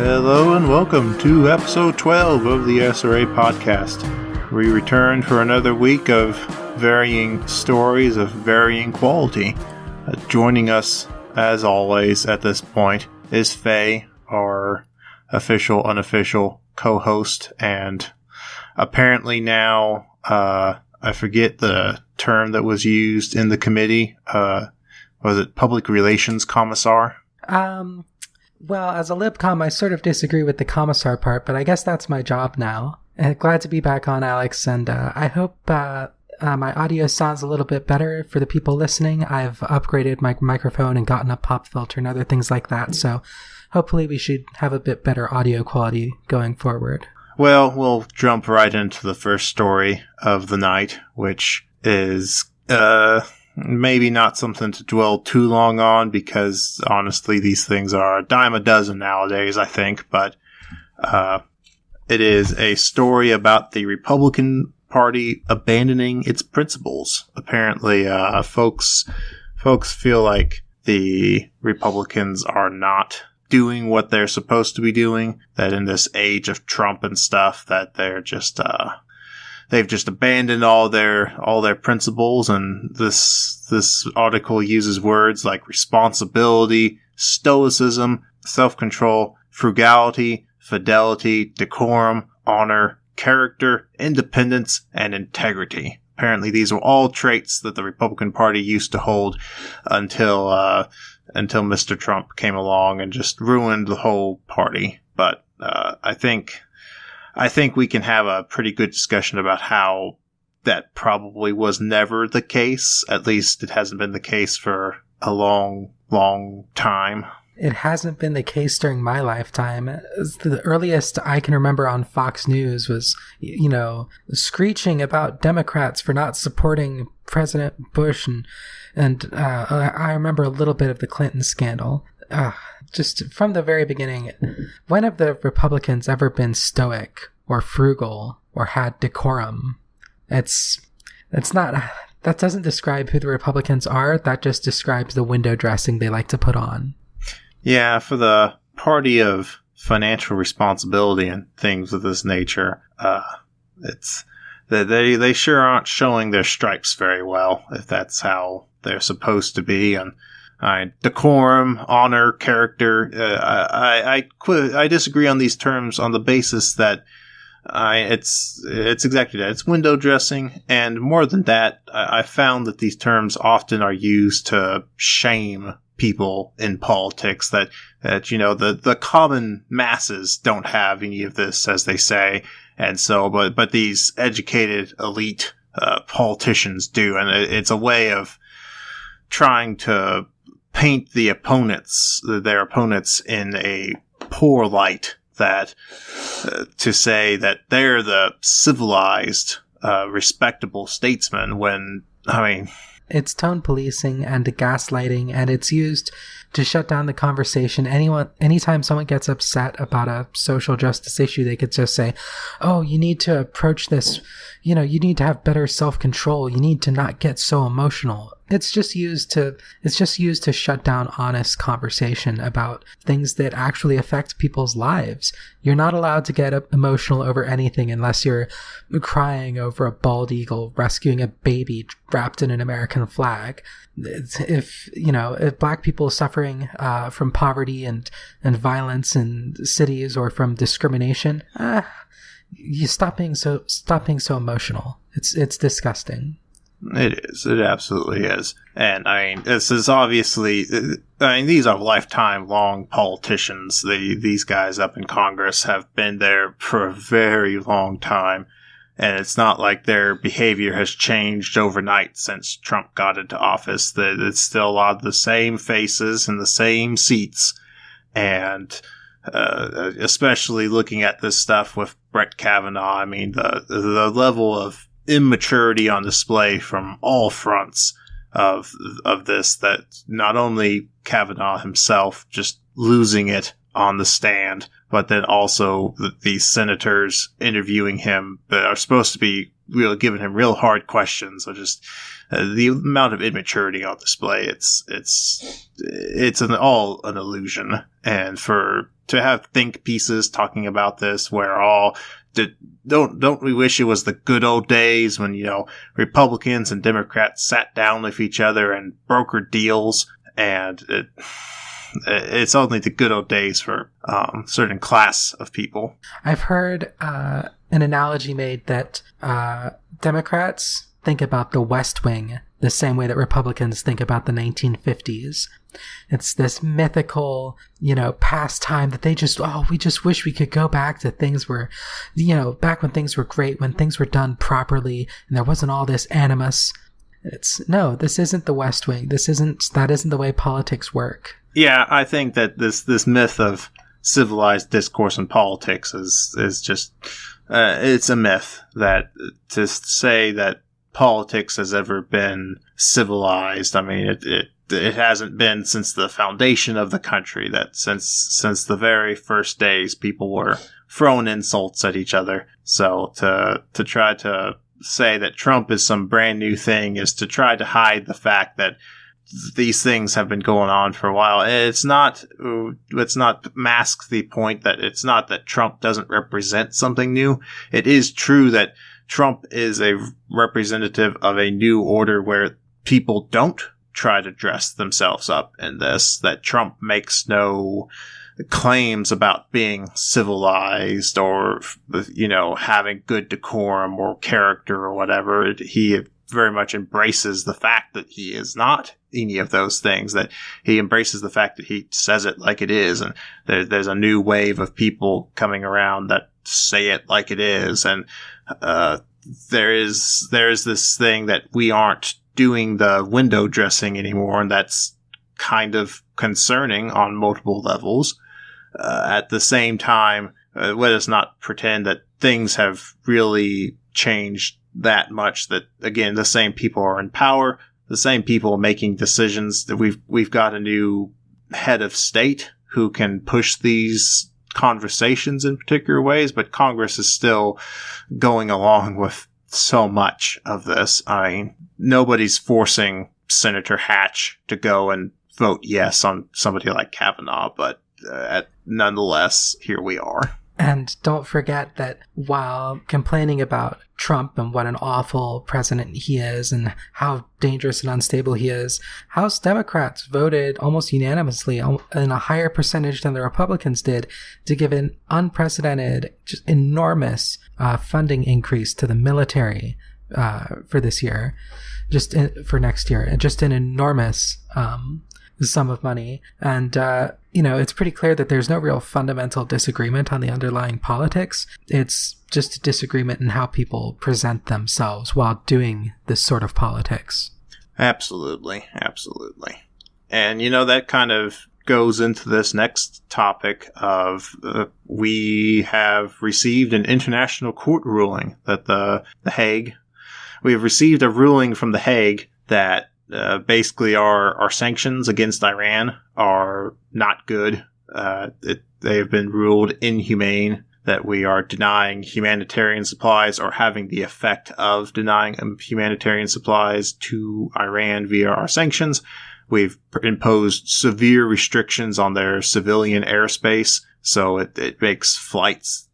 Hello and welcome to episode 12 of the SRA podcast. We return for another week of varying stories of varying quality. Joining us, as always, at this point is Faye, our official, unofficial co-host, and apparently now, I forget the term that was used in the committee. Was it Public Relations Commissar? Well, as a libcom, I sort of disagree with the commissar part, but I guess that's my job now. Glad to be back on, Alex, and I hope my audio sounds a little bit better for the people listening. I've upgraded my microphone and gotten a pop filter and other things like that, so hopefully we should have a bit better audio quality going forward. Well, we'll jump right into the first story of the night, which is maybe not something to dwell too long on, because honestly these things are a dime a dozen nowadays, I think, but it is a story about the Republican Party abandoning its principles. Apparently folks feel like the Republicans are not doing what they're supposed to be doing, that in this age of Trump and stuff, that they're just they've just abandoned all their principles, and this article uses words like responsibility, stoicism, self-control, frugality, fidelity, decorum, honor, character, independence, and integrity. Apparently these were all traits that the Republican Party used to hold until Mr. Trump came along and just ruined the whole party. But I think we can have a pretty good discussion about how that probably was never the case. At least it hasn't been the case for a long, long time. It hasn't been the case during my lifetime. The earliest I can remember on Fox News was, screeching about Democrats for not supporting President Bush, and I remember a little bit of the Clinton scandal. Just from the very beginning, when have the Republicans ever been stoic or frugal or had decorum? It's not. That doesn't describe who the Republicans are. That just describes the window dressing they like to put on. Yeah, for the party of financial responsibility and things of this nature, it's they sure aren't showing their stripes very well, if that's how they're supposed to be. And decorum, honor, character. I disagree on these terms on the basis that it's exactly that. It's window dressing, and more than that, I found that these terms often are used to shame people in politics, that the common masses don't have any of this, as they say, and so but these educated elite politicians do, and it's a way of trying to paint their opponents in a poor light, that to say that they're the civilized, respectable statesmen, when, it's tone policing and gaslighting, and it's used to shut down the conversation. Anytime someone gets upset about a social justice issue, they could just say, "Oh, you need to approach this, you need to have better self-control. You need to not get so emotional." It's just used to shut down honest conversation about things that actually affect people's lives. You're not allowed to get emotional over anything unless you're crying over a bald eagle rescuing a baby wrapped in an American flag. If black people suffering from poverty and violence in cities, or from discrimination, you stop being so emotional. It's disgusting. It is. It absolutely is. And this is obviously, these are lifetime long politicians. These guys up in Congress have been there for a very long time. And it's not like their behavior has changed overnight since Trump got into office. It's still a lot of the same faces and the same seats. And especially looking at this stuff with Brett Kavanaugh, the level of immaturity on display from all fronts of this, that not only Kavanaugh himself just losing it on the stand, but then also these senators interviewing him that are supposed to be really giving him real hard questions. So just the amount of immaturity on display, it's all an illusion. And for to have think pieces talking about this where don't we wish it was the good old days when, Republicans and Democrats sat down with each other and brokered deals, and it's only the good old days for certain class of people. I've heard an analogy made that Democrats think about the West Wing the same way that Republicans think about the 1950s. It's this mythical, pastime that we just wish we could go back to things where, back when things were great, when things were done properly and there wasn't all this animus. No, this isn't the West Wing. That isn't the way politics work. Yeah, I think that this myth of civilized discourse in politics is just, it's a myth. That to say that politics has ever been civilized, I mean, it hasn't been since the foundation of the country. That since the very first days, people were throwing insults at each other. So to try to say that Trump is some brand new thing is to try to hide the fact that these things have been going on for a while. Let's not mask the point that it's not that Trump doesn't represent something new. It is true that Trump is a representative of a new order where people don't try to dress themselves up in this, that Trump makes no claims about being civilized or, having good decorum or character or whatever. He very much embraces the fact that he is not any of those things, that he embraces the fact that he says it like it is. And there's a new wave of people coming around that say it like it is. And, there's this thing that we aren't doing the window dressing anymore, and that's kind of concerning on multiple levels. At the same time, let us not pretend that things have really changed that much, that, again, the same people are in power, the same people making decisions, that we've got a new head of state who can push these conversations in particular ways, but Congress is still going along with so much of this. I mean, nobody's forcing Senator Hatch to go and vote yes on somebody like Kavanaugh, but nonetheless, here we are. And don't forget that while complaining about Trump and what an awful president he is and how dangerous and unstable he is, House Democrats voted almost unanimously in a higher percentage than the Republicans did to give an unprecedented, just enormous funding increase to the military for this year, for next year, and just an enormous sum of money. And it's pretty clear that there's no real fundamental disagreement on the underlying politics. It's just a disagreement in how people present themselves while doing this sort of politics. Absolutely. And that kind of goes into this next topic of we have received an international court ruling that the Hague, we have received a ruling from the Hague that basically our sanctions against Iran are not good. They have been ruled inhumane, that we are denying humanitarian supplies or having the effect of denying humanitarian supplies to Iran via our sanctions. We've imposed severe restrictions on their civilian airspace, so it makes flights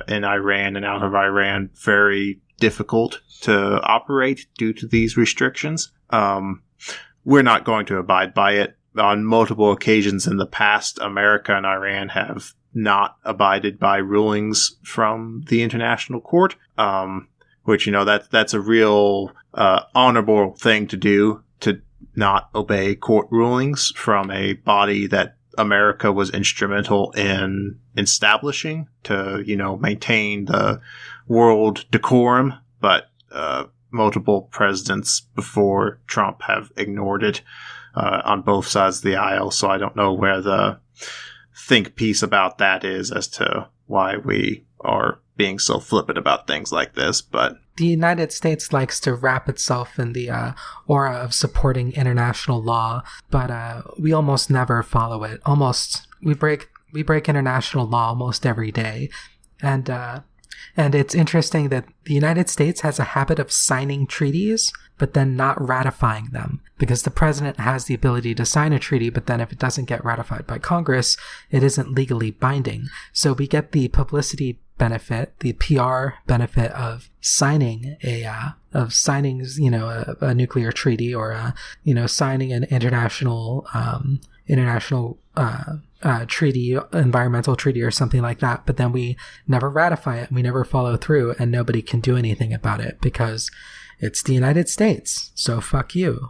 in Iran and out of Iran very difficult to operate due to these restrictions. We're not going to abide by it. On multiple occasions in the past, America and Iran have not abided by rulings from the international court, which, that's a real honorable thing to do, to not obey court rulings from a body that America was instrumental in establishing to, maintain the world decorum. But multiple presidents before Trump have ignored it on both sides of the aisle. So I don't know where the think piece about that is as to why we are being so flippant about things like this. But the United States likes to wrap itself in the aura of supporting international law, but we almost never follow it. We break international law almost every day. And And it's interesting that the United States has a habit of signing treaties, but then not ratifying them, because the president has the ability to sign a treaty, but then if it doesn't get ratified by Congress, it isn't legally binding. So we get the publicity benefit, the PR benefit of signing a nuclear treaty, or signing an international treaty, environmental treaty or something like that, but then we never ratify it and we never follow through, and nobody can do anything about it because it's the United States, so fuck you.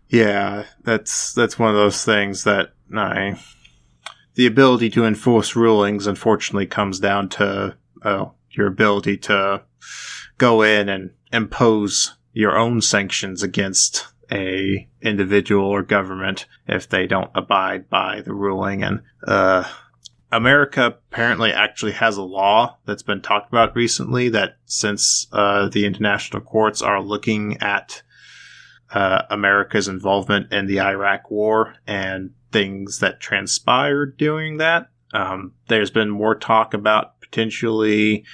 Yeah, that's one of those things that the ability to enforce rulings unfortunately comes down to your ability to go in and impose your own sanctions against a individual or government if they don't abide by the ruling. And America apparently actually has a law that's been talked about recently that, since the international courts are looking at America's involvement in the Iraq War and things that transpired during that, there's been more talk about potentially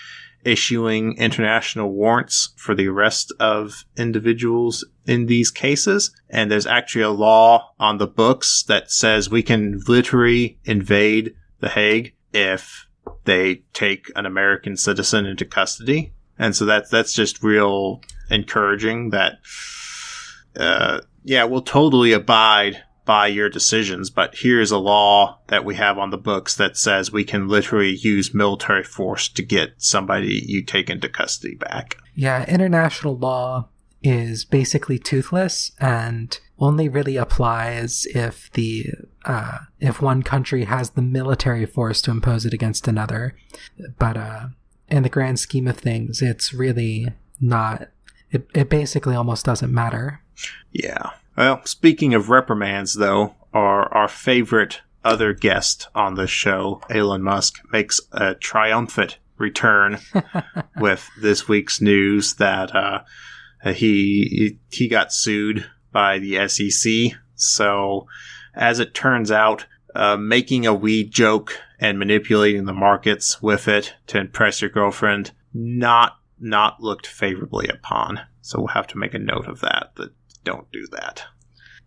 issuing international warrants for the arrest of individuals in these cases. And there's actually a law on the books that says we can literally invade The Hague if they take an American citizen into custody. And so that's just real encouraging that, we'll totally abide by your decisions, but here's a law that we have on the books that says we can literally use military force to get somebody you take into custody back. Yeah, international law is basically toothless and only really applies if if one country has the military force to impose it against another. But in the grand scheme of things, it's really not. It basically almost doesn't matter. Yeah. Well, speaking of reprimands, though, our favorite other guest on the show, Elon Musk, makes a triumphant return with this week's news that he got sued by the SEC. So, as it turns out, making a weed joke and manipulating the markets with it to impress your girlfriend not looked favorably upon. So we'll have to make a note of that don't do that.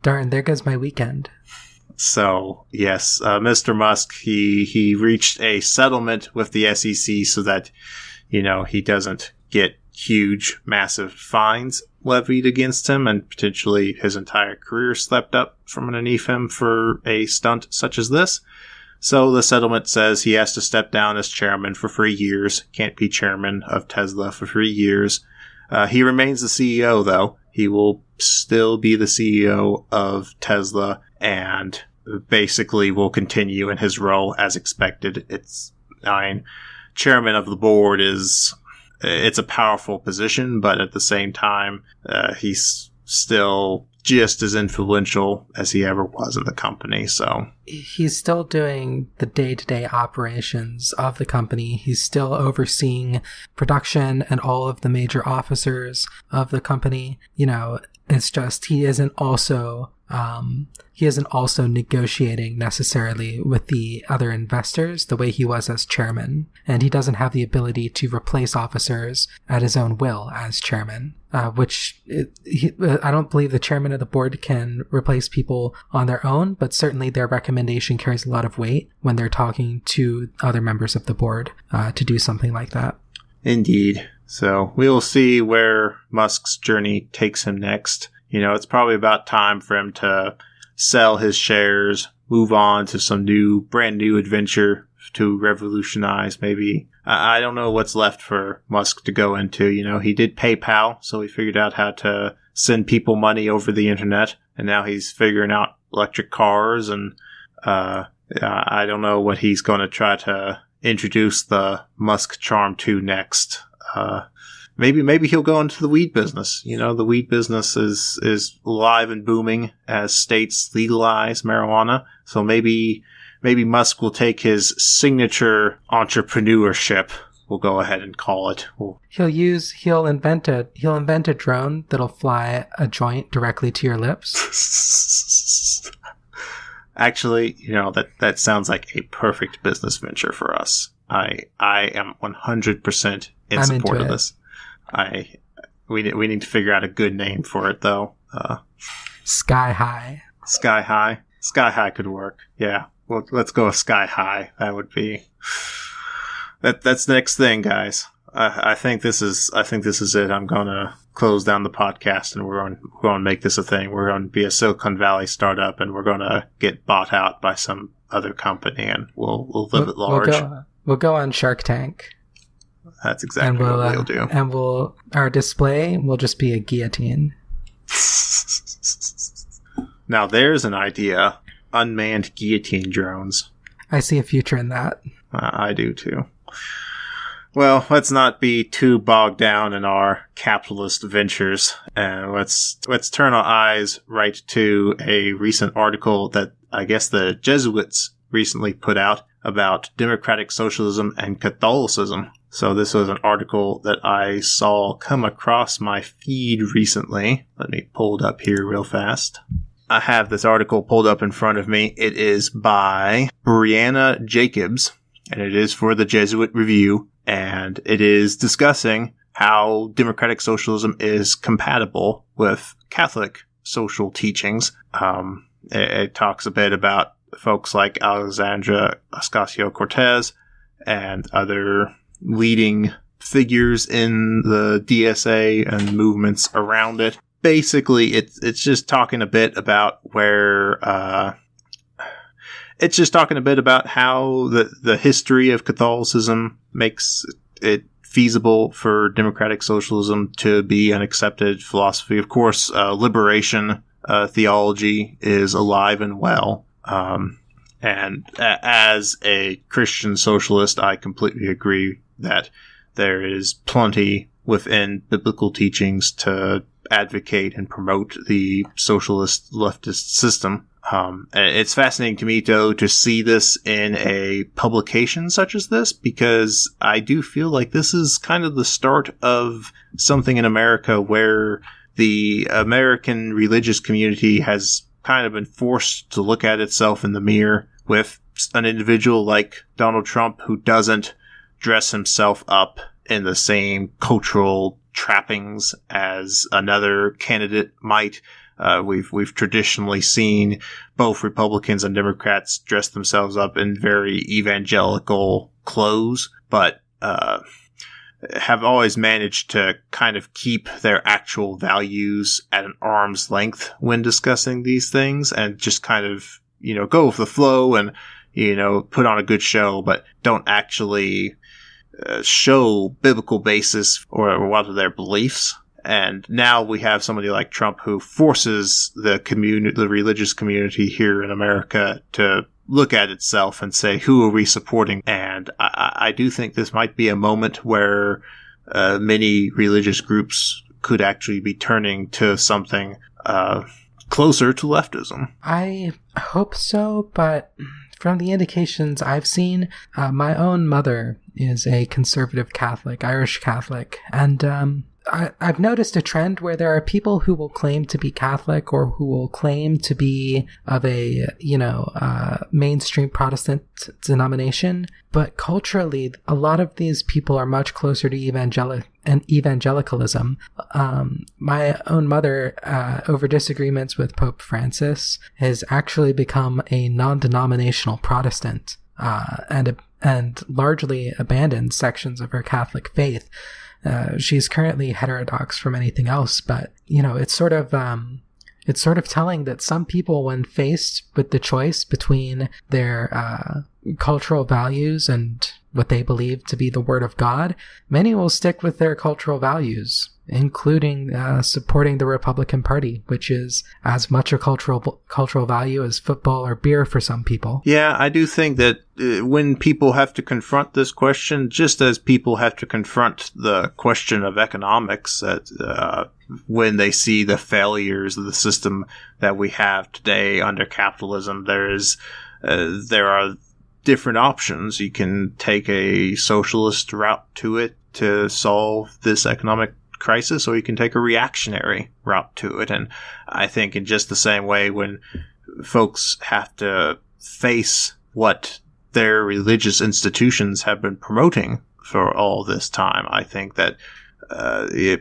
Darn, there goes my weekend. So, yes, Mr. Musk, he reached a settlement with the SEC so that, he doesn't get huge, massive fines levied against him, and potentially his entire career swept up from underneath him for a stunt such as this. So the settlement says he has to step down as chairman for 3 years, can't be chairman of Tesla for 3 years. He remains the CEO, though. He will still be the CEO of Tesla and basically will continue in his role as expected. Chairman of the board it's a powerful position, but at the same time, he's still just as influential as he ever was in the company. So he's still doing the day-to-day operations of the company. He's still overseeing production and all of the major officers of the company. It's just he isn't also negotiating necessarily with the other investors the way he was as chairman, and he doesn't have the ability to replace officers at his own will as chairman, I don't believe the chairman of the board can replace people on their own, but certainly their recommendation carries a lot of weight when they're talking to other members of the board to do something like that. Indeed. So we'll see where Musk's journey takes him next. It's probably about time for him to sell his shares, move on to some brand new adventure to revolutionize maybe. I don't know what's left for Musk to go into. He did PayPal, so he figured out how to send people money over the internet, and now he's figuring out electric cars, and I don't know what he's going to try to introduce the Musk charm to next. Maybe he'll go into the weed business. The weed business is alive and booming as states legalize marijuana. So maybe Musk will take his signature entrepreneurship. We'll go ahead and call it. He'll invent a drone that'll fly a joint directly to your lips. Actually, that sounds like a perfect business venture for us. I am 100% in I'm support into of it. this. We need to figure out a good name for it, though. Sky High. Sky High. Sky High could work. Yeah. Well, let's go with Sky High. That would be. That's the next thing, guys. I think this is it. I'm gonna close down the podcast, and we're going to make this a thing. We're going to be a Silicon Valley startup, and we're going to get bought out by some other company, and we'll live at large. We'll go on Shark Tank. That's exactly what we'll do. And our display will just be a guillotine. Now there's an idea. Unmanned guillotine drones. I see a future in that. I do too. Well, let's not be too bogged down in our capitalist ventures. Let's turn our eyes right to a recent article that I guess the Jesuits recently put out about democratic socialism and Catholicism. So this was an article that I saw come across my feed recently. Let me pull it up here real fast. I have this article pulled up in front of me. It is by Brianna Jacobs, and it is for the Jesuit Review, and it is discussing how democratic socialism is compatible with Catholic social teachings. It talks a bit about folks like Alexandra Ocasio-Cortez and other leading figures in the DSA and movements around it. Basically, it's just talking a bit about it's just talking a bit about how the history of Catholicism makes it feasible for democratic socialism to be an accepted philosophy. Of course, liberation theology is alive and well. And as a Christian socialist, I completely agree that there is plenty within biblical teachings to advocate and promote the socialist leftist system. It's fascinating to me, though, to see this in a publication such as this, because I do feel like this is kind of the start of something in America where the American religious community has kind of been forced to look at itself in the mirror with an individual like Donald Trump who doesn't dress himself up in the same cultural trappings as another candidate might. We've traditionally seen both Republicans and Democrats dress themselves up in very evangelical clothes, but have always managed to kind of keep their actual values at an arm's length when discussing these things, and just kind of, go with the flow and, put on a good show, but don't actually show biblical basis or what are their beliefs. And now we have somebody like Trump who forces the religious community here in America to look at itself and say, who are we supporting? And I do think this might be a moment where many religious groups could actually be turning to something closer to leftism. I hope so, but from the indications I've seen, my own mother is a conservative Catholic, Irish Catholic, and I've noticed a trend where there are people who will claim to be Catholic or who will claim to be of a, mainstream Protestant denomination, but culturally, a lot of these people are much closer to evangelicalism. My own mother, over disagreements with Pope Francis, has actually become a non-denominational Protestant, and largely abandoned sections of her Catholic faith. She's currently heterodox from anything else, but it's sort of telling that some people, when faced with the choice between their cultural values and what they believe to be the Word of God, many will stick with their cultural values, including supporting the Republican Party, which is as much a cultural value as football or beer for some people. Yeah, I do think that when people have to confront this question, just as people have to confront the question of economics, that when they see the failures of the system that we have today under capitalism, there are different options. You can take a socialist route to it to solve this economic crisis, or you can take a reactionary route to it. And I think in just the same way, when folks have to face what their religious institutions have been promoting for all this time. I think that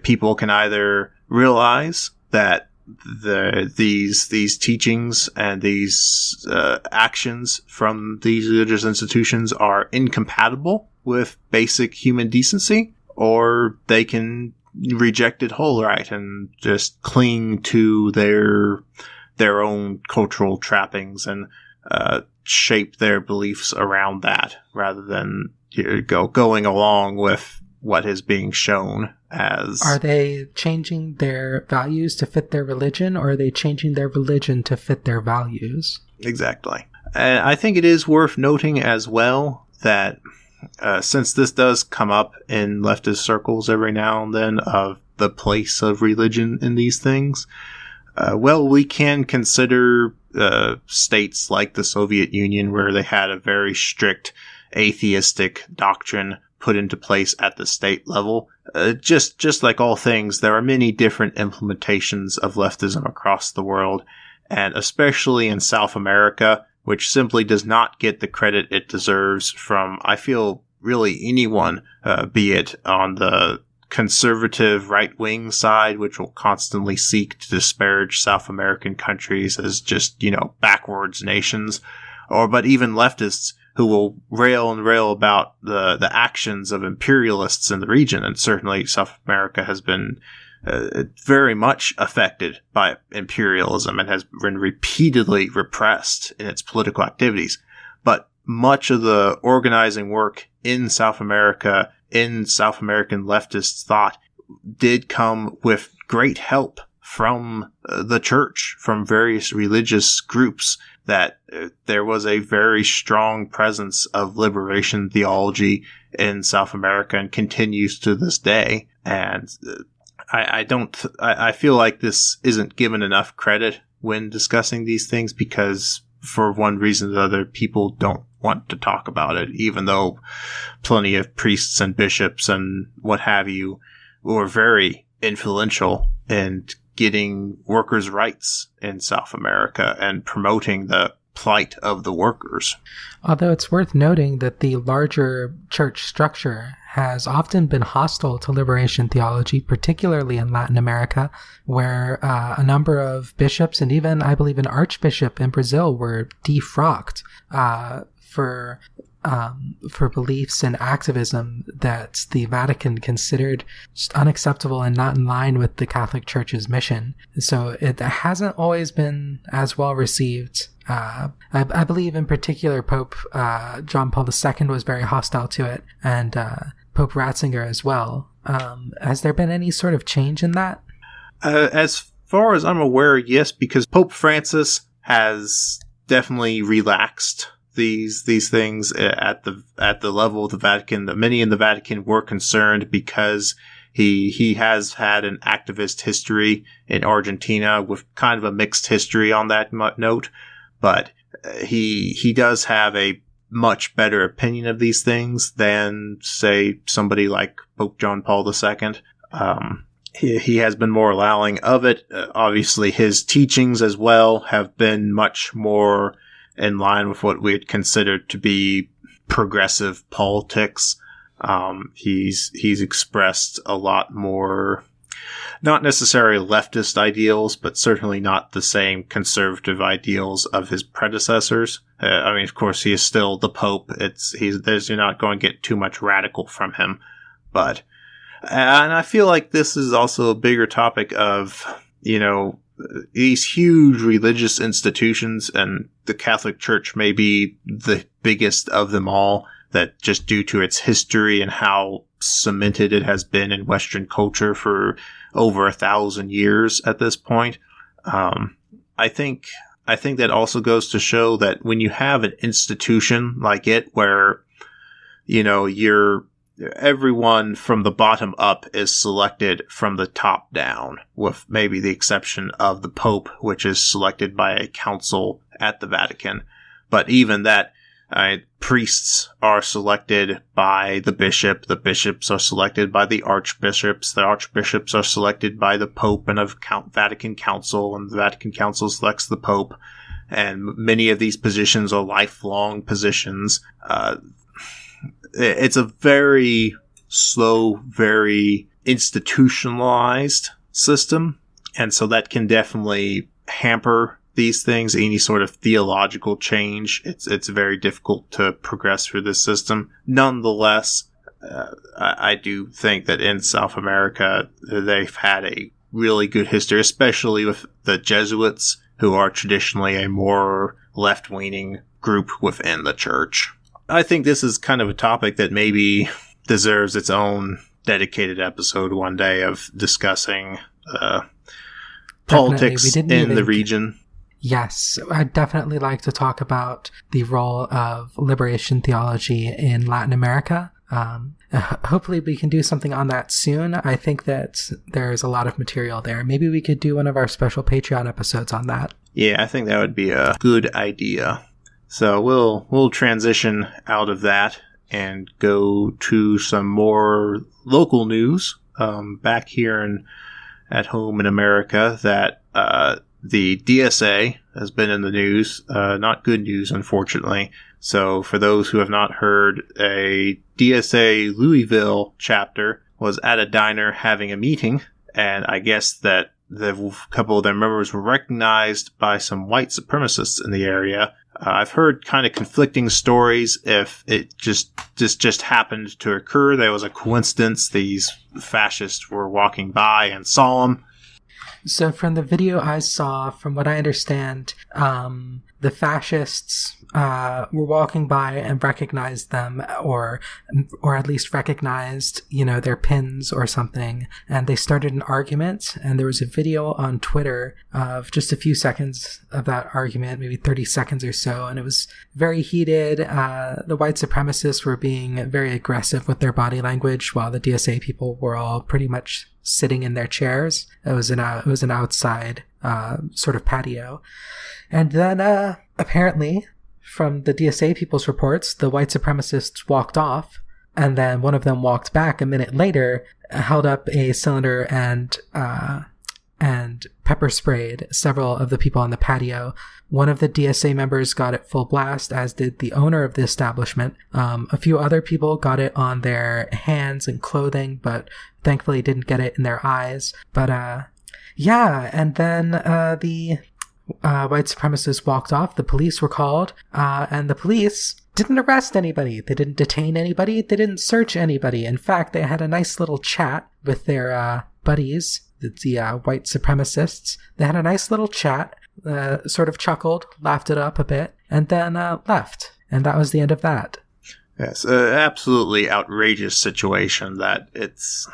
people can either realize that these teachings and these actions from these religious institutions are incompatible with basic human decency, or they can reject it whole right and just cling to their own cultural trappings and shape their beliefs around that, rather than going along with what is being shown as. Are they changing their values to fit their religion, or are they changing their religion to fit their values? Exactly. And I think it is worth noting as well that since this does come up in leftist circles every now and then, of the place of religion in these things, we can consider states like the Soviet Union, where they had a very strict atheistic doctrine put into place at the state level. Just like all things, there are many different implementations of leftism across the world, and especially in South America, which simply does not get the credit it deserves from, I feel, really anyone, be it on the conservative right-wing side, which will constantly seek to disparage South American countries as just, backwards nations, but even leftists who will rail about the actions of imperialists in the region. And certainly South America has been very much affected by imperialism and has been repeatedly repressed in its political activities. But much of the organizing work in South America, in South American leftist thought, did come with great help from the church, from various religious groups, that there was a very strong presence of liberation theology in South America and continues to this day. And I feel like this isn't given enough credit when discussing these things, because for one reason or the other, people don't want to talk about it, even though plenty of priests and bishops and what have you were very influential in getting workers' rights in South America and promoting the plight of the workers. Although it's worth noting that the larger church structure has often been hostile to liberation theology, particularly in Latin America, where a number of bishops and even, I believe, an archbishop in Brazil were defrocked for beliefs and activism that the Vatican considered just unacceptable and not in line with the Catholic Church's mission. So it hasn't always been as well received. I believe in particular Pope John Paul II was very hostile to it, and Pope Ratzinger as well. Has there been any sort of change in that? As far as I'm aware, yes, because Pope Francis has definitely relaxed these things at the level of the Vatican. Many in the Vatican were concerned because he has had an activist history in Argentina, with kind of a mixed history on that note, but he does have a much better opinion of these things than, say, somebody like Pope John Paul II. He has been more allowing of it. Obviously, his teachings as well have been much more in line with what we'd consider to be progressive politics. He's expressed a lot more, not necessarily leftist ideals, but certainly not the same conservative ideals of his predecessors. Of course, he is still the Pope. You're not going to get too much radical from him, and I feel like this is also a bigger topic of, these huge religious institutions, and the Catholic Church may be the biggest of them all, that just due to its history and how cemented it has been in Western culture for over 1,000 years at this point. I think that also goes to show that when you have an institution like it, where, everyone from the bottom up is selected from the top down, with maybe the exception of the Pope, which is selected by a council at the Vatican. But even that, priests are selected by the bishop. The bishops are selected by the archbishops are selected by the Pope and a Vatican Council, and the Vatican Council selects the Pope. and many of these positions are lifelong positions. It's a very slow, very institutionalized system, and so that can definitely hamper these things. Any sort of theological change, it's very difficult to progress through this system. Nonetheless, I do think that in South America, they've had a really good history, especially with the Jesuits, who are traditionally a more left-leaning group within the church. I think this is kind of a topic that maybe deserves its own dedicated episode one day of discussing politics in the region. Yes, I'd definitely like to talk about the role of liberation theology in Latin America. Hopefully we can do something on that soon. I think that there's a lot of material there. Maybe we could do one of our special Patreon episodes on that. Yeah, I think that would be a good idea. So we'll transition out of that and go to some more local news back here at home in America, that the DSA has been in the news. Not good news, unfortunately. So for those who have not heard, a DSA Louisville chapter was at a diner having a meeting, and I guess that a couple of their members were recognized by some white supremacists in the area. I've heard kind of conflicting stories if it just happened to occur. There was a coincidence. These fascists were walking by and saw them. So from the video I saw, from what I understand, the fascists were walking by and recognized them, or at least recognized, their pins or something, and they started an argument, and there was a video on Twitter of just a few seconds of that argument, maybe 30 seconds or so, and it was very heated. The white supremacists were being very aggressive with their body language, while the DSA people were all pretty much sitting in their chairs. It was an outside sort of patio. And then apparently, from the DSA people's reports, the white supremacists walked off, and then one of them walked back a minute later, held up a cylinder and pepper sprayed several of the people on the patio. One of the DSA members got it full blast, as did the owner of the establishment. A few other people got it on their hands and clothing, but thankfully didn't get it in their eyes. But and then the white supremacists walked off. The police were called, and the police didn't arrest anybody. They didn't detain anybody. They didn't search anybody. In fact, they had a nice little chat with their buddies, the white supremacists. They had a nice little chat, sort of chuckled, laughed it up a bit, and then left. And that was the end of that. Yes, absolutely outrageous situation. That it's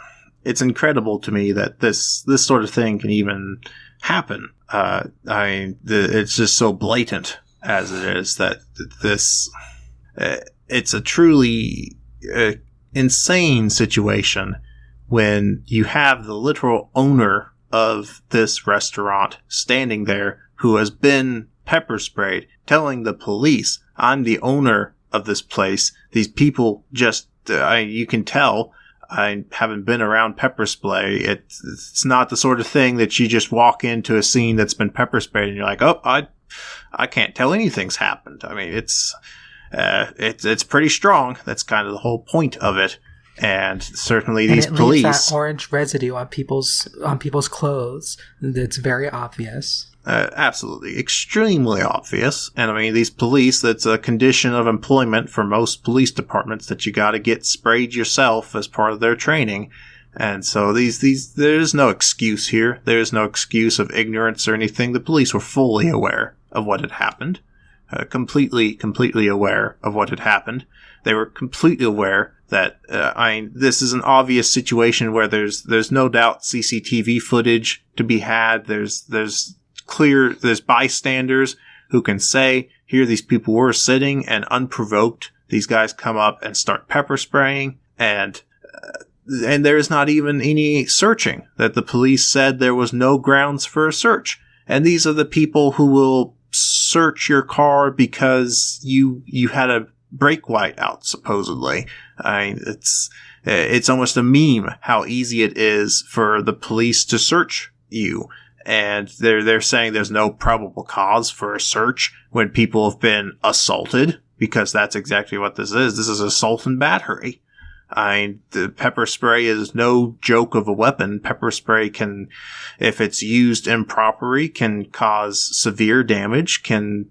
incredible to me that this sort of thing can even happen. It's just so blatant as it is that this, it's a truly insane situation when you have the literal owner of this restaurant standing there who has been pepper sprayed, telling the police, I'm the owner of this place. These people just, you can tell, I haven't been around pepper spray. It's not the sort of thing that you just walk into a scene that's been pepper sprayed and you're like, oh, I can't tell anything's happened. I mean, it's pretty strong. That's kind of the whole point of it. And certainly these police, leaves that orange residue on people's clothes. That's very obvious. Absolutely, extremely obvious. And I mean, these police, that's a condition of employment for most police departments, that you got to get sprayed yourself as part of their training. And so there's no excuse here. There's no excuse of ignorance or anything. The police were fully aware of what had happened. Completely aware of what had happened. They were completely aware that, this is an obvious situation where there's no doubt CCTV footage to be had. There's bystanders who can say, here these people were sitting, and unprovoked, these guys come up and start pepper spraying, and there is not even any searching, that the police said there was no grounds for a search. And these are the people who will search your car because you had a brake light out, supposedly. It's almost a meme how easy it is for the police to search you. And they're saying there's no probable cause for a search when people have been assaulted, because that's exactly what this is. This is assault and battery. I mean, the pepper spray is no joke of a weapon. Pepper spray can, if it's used improperly, can cause severe damage, can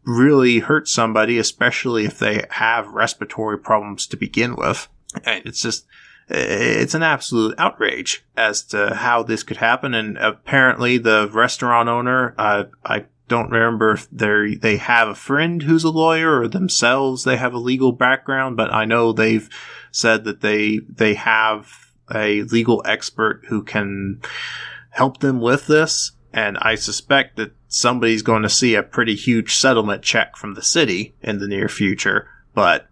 really hurt somebody, especially if they have respiratory problems to begin with. And it's an absolute outrage as to how this could happen. And apparently the restaurant owner, I don't remember if they have a friend who's a lawyer or themselves they have a legal background, but I know they've said that they have a legal expert who can help them with this. And I suspect that somebody's going to see a pretty huge settlement check from the city in the near future. But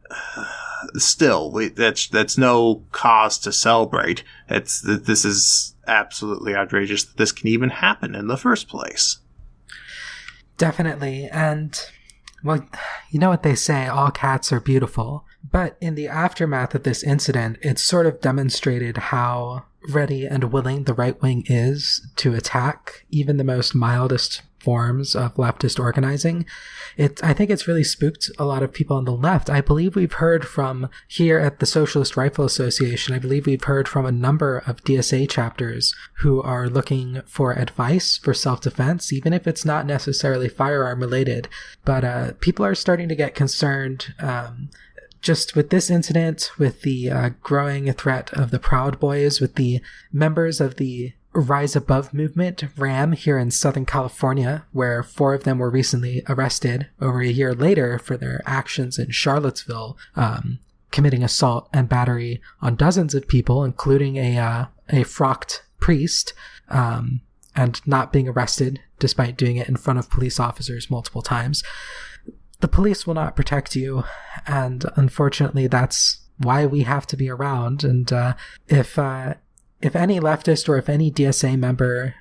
still, that's no cause to celebrate. This is absolutely outrageous that this can even happen in the first place. Definitely. And, well, you know what they say, all cats are beautiful. But in the aftermath of this incident, it sort of demonstrated how ready and willing the right wing is to attack even the most mildest forms of leftist organizing. I think it's really spooked a lot of people on the left. I believe we've heard from here at the Socialist Rifle Association, I believe we've heard from a number of DSA chapters who are looking for advice for self-defense, even if it's not necessarily firearm related. But people are starting to get concerned just with this incident, with the growing threat of the Proud Boys, with the members of the Rise Above movement, RAM, here in Southern California, where 4 of them were recently arrested over a year later for their actions in Charlottesville, committing assault and battery on dozens of people, including a frocked priest, and not being arrested despite doing it in front of police officers multiple times. The police will not protect you, and unfortunately that's why we have to be around. And if any leftist or if any DSA member,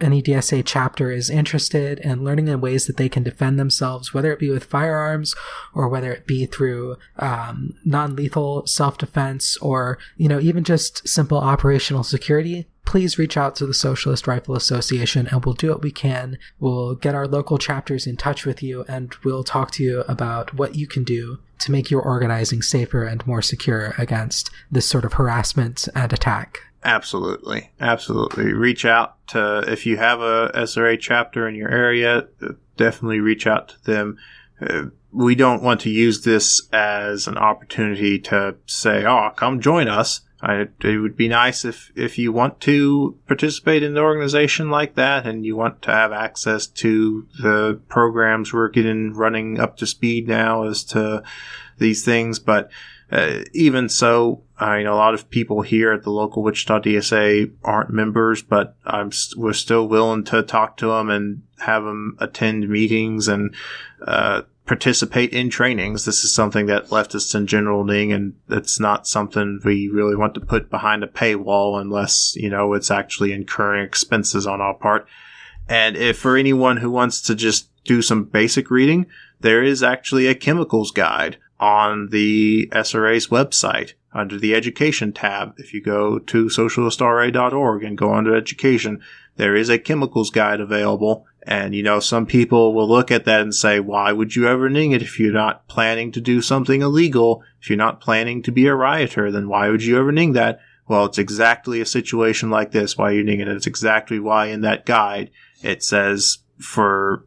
any DSA chapter is interested in learning in ways that they can defend themselves, whether it be with firearms or whether it be through non-lethal self-defense or, even just simple operational security, please reach out to the Socialist Rifle Association and we'll do what we can. We'll get our local chapters in touch with you and we'll talk to you about what you can do to make your organizing safer and more secure against this sort of harassment and attack. Absolutely. Reach out to, if you have a SRA chapter in your area, definitely reach out to them. We don't want to use this as an opportunity to say, come join us. It would be nice if you want to participate in an organization like that and you want to have access to the programs we're getting running up to speed now as to these things. But even so, a lot of people here at the local Wichita DSA aren't members, but we're still willing to talk to them and have them attend meetings and participate in trainings. This is something that leftists in general need, and it's not something we really want to put behind a paywall unless, it's actually incurring expenses on our part. And if for anyone who wants to just do some basic reading, there is actually a chemicals guide on the SRA's website under the education tab. If you go to socialistra.org and go under education, there is a chemicals guide available. And, some people will look at that and say, why would you ever need it if you're not planning to do something illegal? If you're not planning to be a rioter, then why would you ever need that? Well, it's exactly a situation like this why you need it. It's exactly why in that guide it says for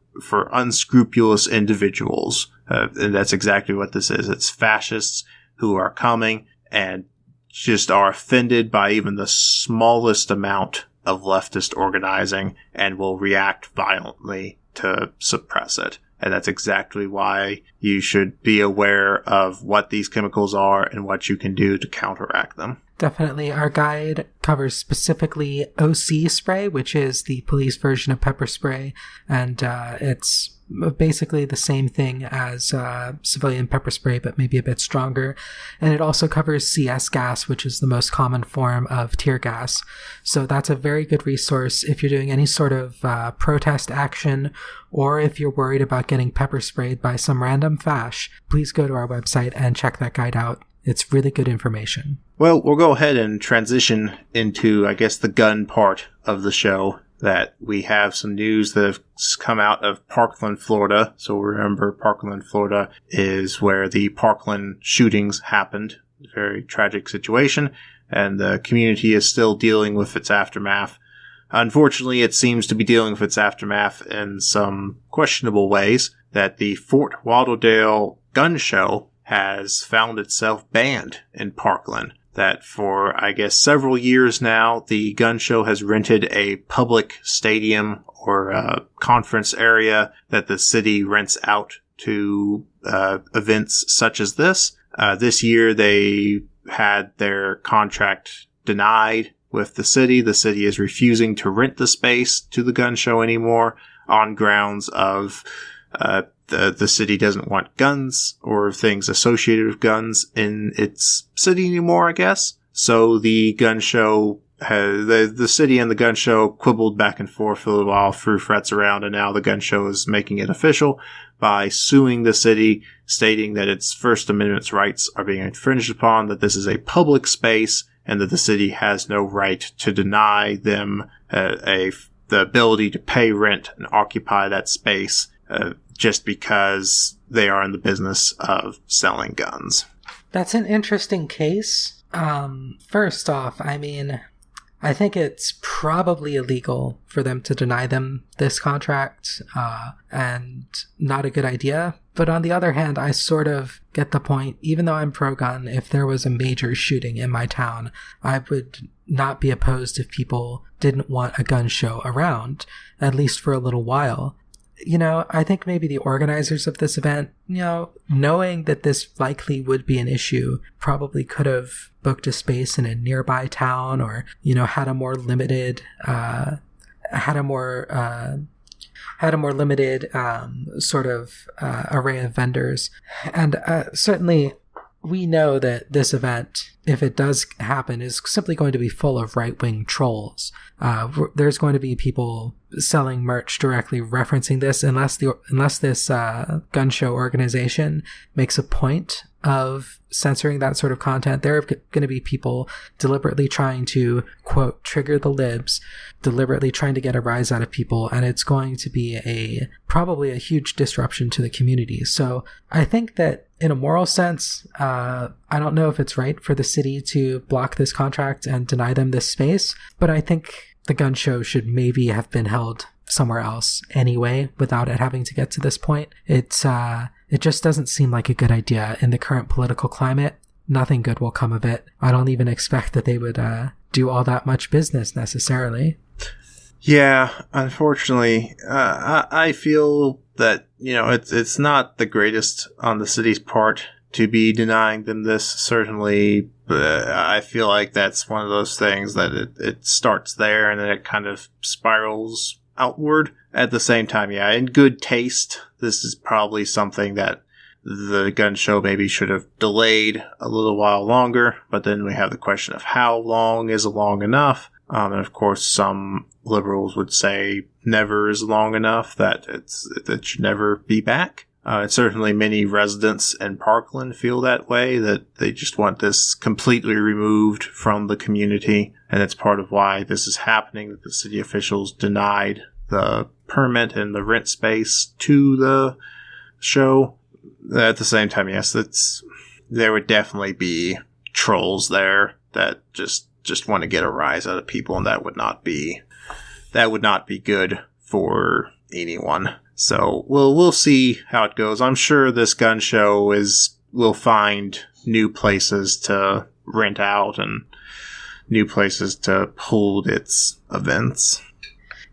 unscrupulous individuals. And that's exactly what this is. It's fascists who are coming and just are offended by even the smallest amount of leftist organizing and will react violently to suppress it. And that's exactly why you should be aware of what these chemicals are and what you can do to counteract them. Definitely. Our guide covers specifically OC spray, which is the police version of pepper spray. And it's basically the same thing as civilian pepper spray, but maybe a bit stronger. And it also covers CS gas, which is the most common form of tear gas. So that's a very good resource if you're doing any sort of protest action, or if you're worried about getting pepper sprayed by some random fash. Please go to our website and check that guide out. It's really good information. Well, we'll go ahead and transition into, I guess, the gun part of the show. that we have some news that has come out of Parkland, Florida. So remember, Parkland, Florida is where the Parkland shootings happened. Very tragic situation, and the community is still dealing with its aftermath. Unfortunately, it seems to be dealing with its aftermath in some questionable ways, that the Fort Lauderdale Gun Show has found itself banned in Parkland. That for, I guess, several years now, the gun show has rented a public stadium or a conference area that the city rents out to events such as this. This year, they had their contract denied with the city. The city is refusing to rent the space to the gun show anymore on grounds of the city doesn't want guns or things associated with guns in its city anymore, I guess. So the gun show, the city and the gun show quibbled back and forth for a little while, threw threats around, and now the gun show is making it official by suing the city, stating that its First Amendment rights are being infringed upon, that this is a public space, and that the city has no right to deny them the ability to pay rent and occupy that space just because they are in the business of selling guns. That's an interesting case. First off, I mean, I think it's probably illegal for them to deny them this contract, and not a good idea. But on the other hand, I sort of get the point. Even though I'm pro-gun, if there was a major shooting in my town, I would not be opposed if people didn't want a gun show around, at least for a little while. You know, I think maybe the organizers of this event, you know, knowing that this likely would be an issue, probably could have booked a space in a nearby town, or, you know, had a more limited sort of array of vendors. And certainly we know that this event, if it does happen, is simply going to be full of right-wing trolls. There's going to be people selling merch directly referencing this, unless this gun show organization makes a point of censoring that sort of content. There are going to be people deliberately trying to, quote, trigger the libs, deliberately trying to get a rise out of people, and it's going to be probably a huge disruption to the community. So I think that in a moral sense, I don't know if it's right for the city to block this contract and deny them this space, but I think the gun show should maybe have been held somewhere else anyway, without it having to get to this point. It just doesn't seem like a good idea in the current political climate. Nothing good will come of it. I don't even expect that they would do all that much business necessarily. Yeah, unfortunately, I feel that, you know, it's not the greatest on the city's part to be denying them this, certainly. But I feel like that's one of those things that it starts there and then it kind of spirals outward. At the same time, yeah, in good taste, this is probably something that the gun show maybe should have delayed a little while longer. But then we have the question of how long is long enough. And of course, some liberals would say never is long enough, that it should never be back. And certainly many residents in Parkland feel that way, that they just want this completely removed from the community. And it's part of why this is happening, that the city officials denied the permit and the rent space to the show. At the same time, yes, there would definitely be trolls there that just want to get a rise out of people, and that would not be good for anyone. So we'll see how it goes. I'm sure this gun show will find new places to rent out and new places to hold its events.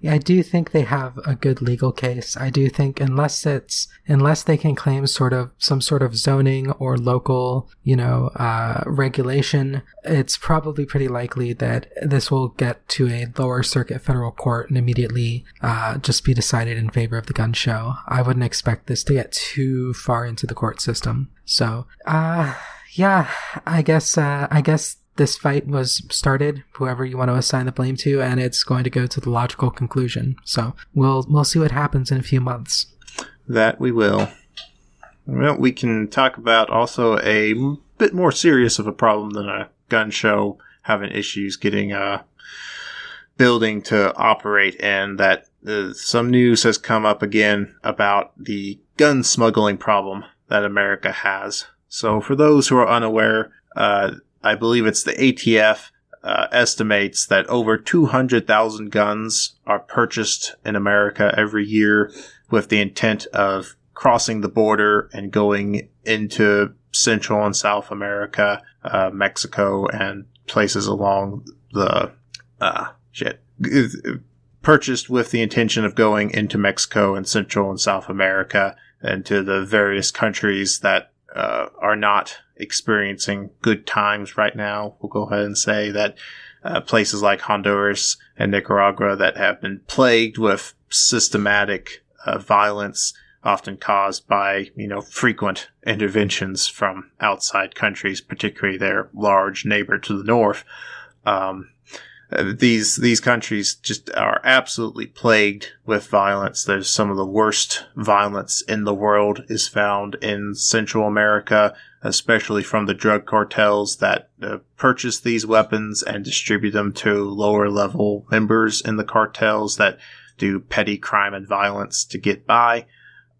Yeah, I do think they have a good legal case. I do think unless they can claim some sort of zoning or local, regulation, it's probably pretty likely that this will get to a lower circuit federal court and immediately just be decided in favor of the gun show. I wouldn't expect this to get too far into the court system. So, yeah, I guess this fight was started, whoever you want to assign the blame to, and it's going to go to the logical conclusion. So we'll see what happens in a few months. That we will. Well, we can talk about also a bit more serious of a problem than a gun show having issues getting building to operate in, that some news has come up again about the gun smuggling problem that America has. So for those who are unaware, I believe it's the ATF estimates that over 200,000 guns are purchased in America every year with the intent of crossing the border and going into Central and South America, Mexico, and places along the purchased with the intention of going into Mexico and Central and South America and to the various countries that are not experiencing good times right now. We'll go ahead and say that places like Honduras and Nicaragua that have been plagued with systematic violence, often caused by, frequent interventions from outside countries, particularly their large neighbor to the north. These countries just are absolutely plagued with violence. There's some of the worst violence in the world is found in Central America, especially from the drug cartels that purchase these weapons and distribute them to lower level members in the cartels that do petty crime and violence to get by.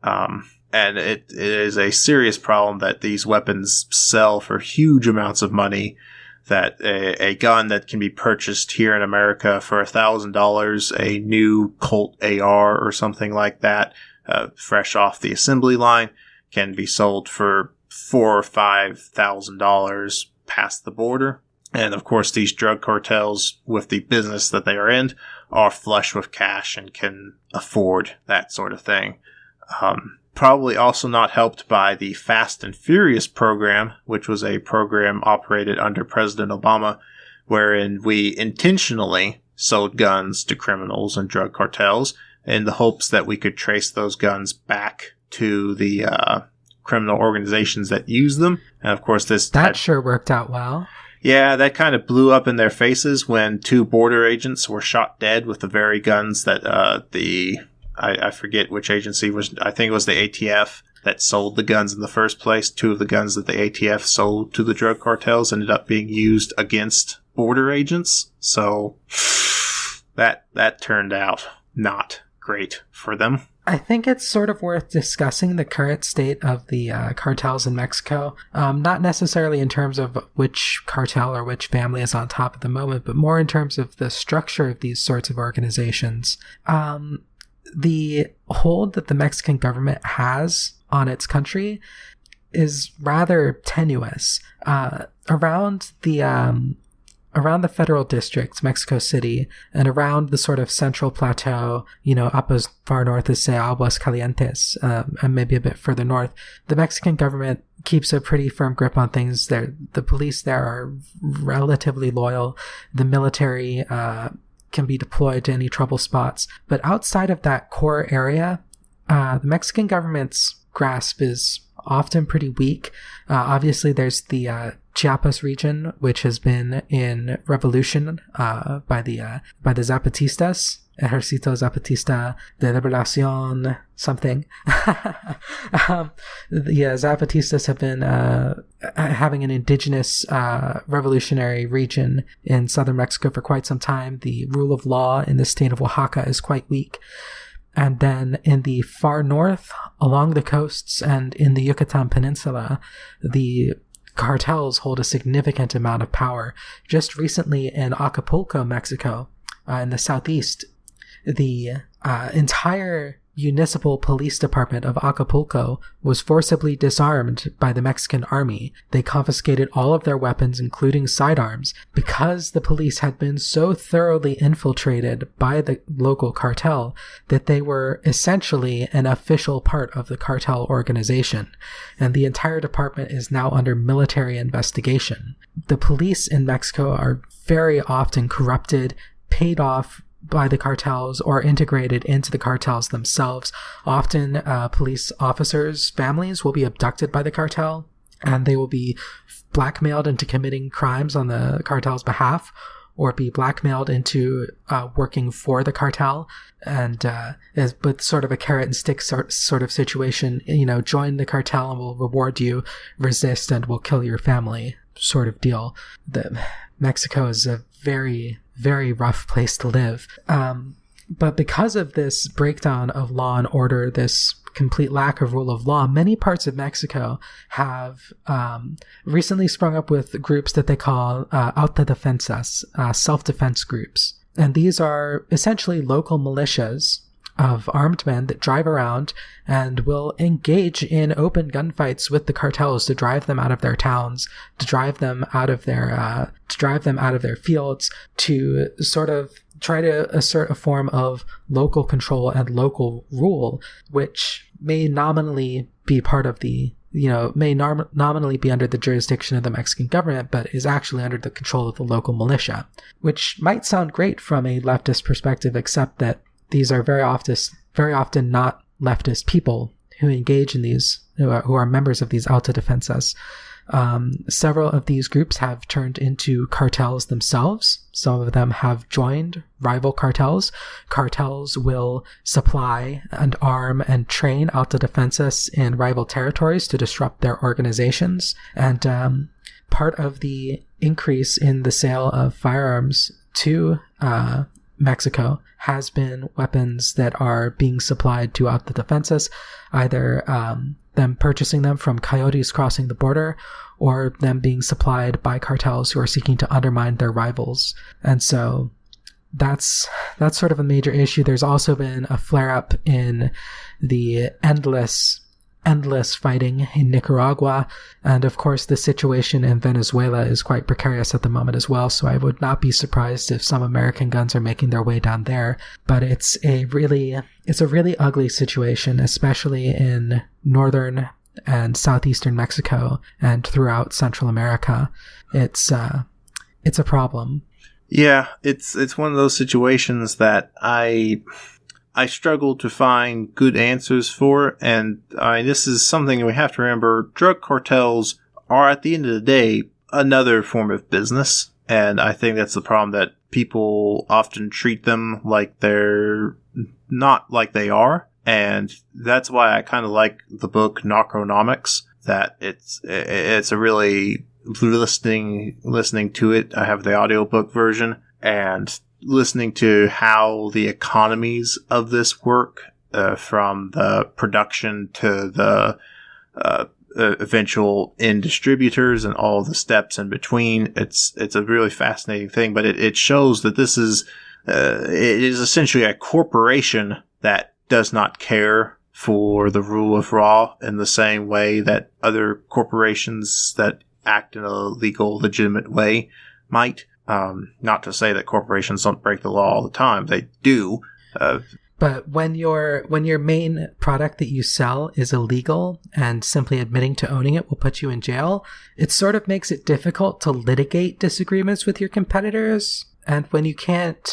And it is a serious problem that these weapons sell for huge amounts of money, that a gun that can be purchased here in America for $1,000, a new Colt AR or something like that, fresh off the assembly line, can be sold for $4,000 or $5,000 past the border. And of course, these drug cartels, with the business that they are in, are flush with cash and can afford that sort of thing. Probably also not helped by the Fast and Furious program, which was a program operated under President Obama, wherein we intentionally sold guns to criminals and drug cartels in the hopes that we could trace those guns back to the criminal organizations that use them. And of course, that sure worked out well. Yeah, that kind of blew up in their faces when 2 border agents were shot dead with the very guns that I forget which agency was. I think it was the ATF that sold the guns in the first place. 2 of the guns that the ATF sold to the drug cartels ended up being used against border agents. So that turned out not great for them. I think it's sort of worth discussing the current state of the cartels in Mexico. Not necessarily in terms of which cartel or which family is on top at the moment, but more in terms of the structure of these sorts of organizations. The hold that the Mexican government has on its country is rather tenuous. Around the federal districts, Mexico City, and around the sort of central plateau, up as far north as, say, Aguas Calientes, and maybe a bit further north, the Mexican government keeps a pretty firm grip on things. The police there are relatively loyal. The military can be deployed to any trouble spots. But outside of that core area, the Mexican government's grasp is often pretty weak. Obviously, there's the Chiapas region, which has been in revolution by the Zapatistas, Ejército Zapatista de Liberación something. The Zapatistas have been having an indigenous revolutionary region in southern Mexico for quite some time. The rule of law in the state of Oaxaca is quite weak. And then in the far north, along the coasts and in the Yucatan Peninsula, the cartels hold a significant amount of power. Just recently in Acapulco, Mexico, in the southeast, the entire municipal police department of Acapulco was forcibly disarmed by the Mexican army. They confiscated all of their weapons, including sidearms, because the police had been so thoroughly infiltrated by the local cartel that they were essentially an official part of the cartel organization. And the entire department is now under military investigation. The police in Mexico are very often corrupted, paid off by the cartels, or integrated into the cartels themselves. Often police officers' families will be abducted by the cartel, and they will be blackmailed into committing crimes on the cartel's behalf, or be blackmailed into working for the cartel, and with sort of a carrot and stick sort of situation. Join the cartel and we'll reward you, resist and we'll kill your family sort of deal. Mexico is a very, very rough place to live. But because of this breakdown of law and order, this complete lack of rule of law, many parts of Mexico have recently sprung up with groups that they call autodefensas, self-defense groups. And these are essentially local militias of armed men that drive around and will engage in open gunfights with the cartels to drive them out of their towns, to drive them out of their fields, to sort of try to assert a form of local control and local rule, which may nominally be part of the, nominally be under the jurisdiction of the Mexican government, but is actually under the control of the local militia, which might sound great from a leftist perspective, except that these are very often not leftist people who engage in these, who are members of these autodefensas. Several of these groups have turned into cartels themselves. Some of them have joined rival cartels. Cartels will supply and arm and train autodefensas in rival territories to disrupt their organizations. And part of the increase in the sale of firearms to Mexico has been weapons that are being supplied to autodefensas, either them purchasing them from coyotes crossing the border, or them being supplied by cartels who are seeking to undermine their rivals. And so that's sort of a major issue. There's also been a flare-up in the endless fighting in Nicaragua, and of course the situation in Venezuela is quite precarious at the moment as well, so I would not be surprised if some American guns are making their way down there. But it's a really ugly situation, especially in northern and southeastern Mexico and throughout Central America. It's a problem. Yeah, it's one of those situations that I struggle to find good answers for, and this is something we have to remember. Drug cartels are, at the end of the day, another form of business, and I think that's the problem, that people often treat them like they're not like they are, and that's why I kind of like the book Narconomics, that it's a really listening to it. I have the audiobook version, and listening to how the economies of this work, from the production to the eventual end distributors and all the steps in between. It's a really fascinating thing, but it shows that this is it is essentially a corporation that does not care for the rule of law in the same way that other corporations that act in a legal, legitimate way might. Not to say that corporations don't break the law all the time. They do. But when your main product that you sell is illegal and simply admitting to owning it will put you in jail, it sort of makes it difficult to litigate disagreements with your competitors. And when you can't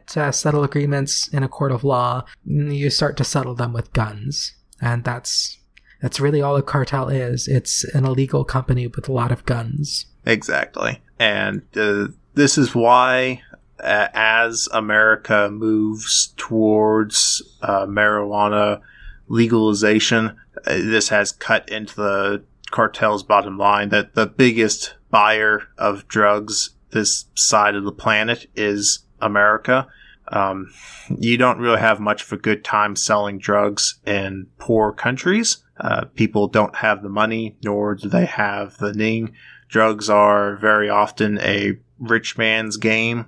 settle agreements in a court of law, you start to settle them with guns. And that's really all a cartel is. It's an illegal company with a lot of guns. Exactly. And this is why, as America moves towards marijuana legalization, this has cut into the cartel's bottom line, that the biggest buyer of drugs this side of the planet is America. You don't really have much of a good time selling drugs in poor countries. People don't have the money, nor do they have the ning. Drugs are very often a rich man's game.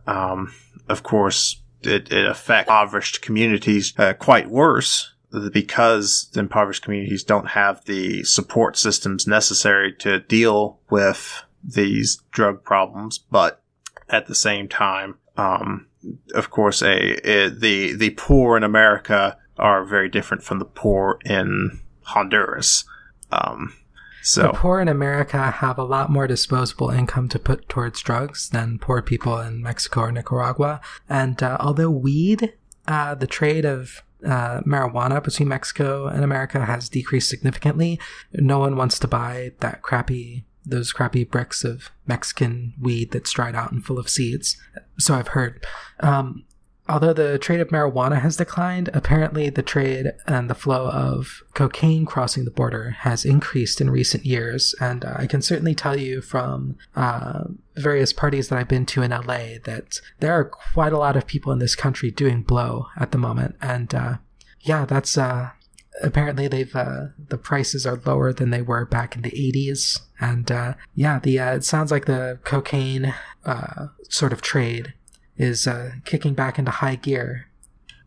Of course, it affects impoverished communities quite worse, because the impoverished communities don't have the support systems necessary to deal with these drug problems. But at the same time, of course, the poor in America are very different from the poor in Honduras. So the poor in America have a lot more disposable income to put towards drugs than poor people in Mexico or Nicaragua. And although weed, the trade of marijuana between Mexico and America has decreased significantly, no one wants to buy those crappy bricks of Mexican weed that's dried out and full of seeds. So I've heard. although the trade of marijuana has declined, apparently the trade and the flow of cocaine crossing the border has increased in recent years. And I can certainly tell you from various parties that I've been to in LA that there are quite a lot of people in this country doing blow at the moment. And that's apparently the prices are lower than they were back in the 80s. And it sounds like the cocaine sort of trade is kicking back into high gear.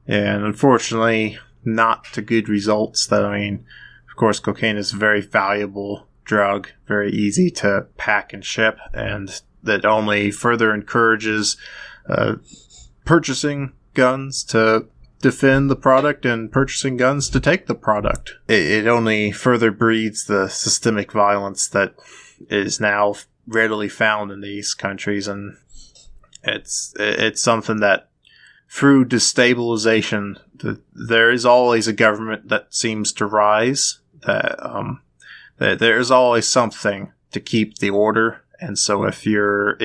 Yeah, and unfortunately, not to good results. Of course, cocaine is a very valuable drug, very easy to pack and ship, and that only further encourages purchasing guns to defend the product and purchasing guns to take the product. It only further breeds the systemic violence that is now readily found in these countries, and it's something that through destabilization, there is always a government that seems to rise. That there is always something to keep the order, and so if your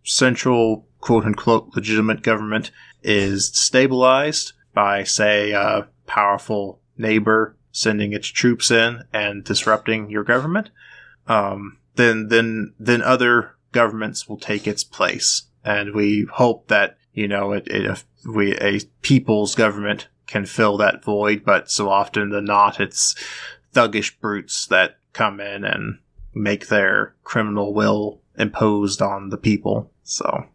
central quote unquote legitimate government is stabilized by, say, a powerful neighbor sending its troops in and disrupting your government, then other governments will take its place. And we hope that, a people's government can fill that void, but so often than not, it's thuggish brutes that come in and make their criminal will imposed on the people. So,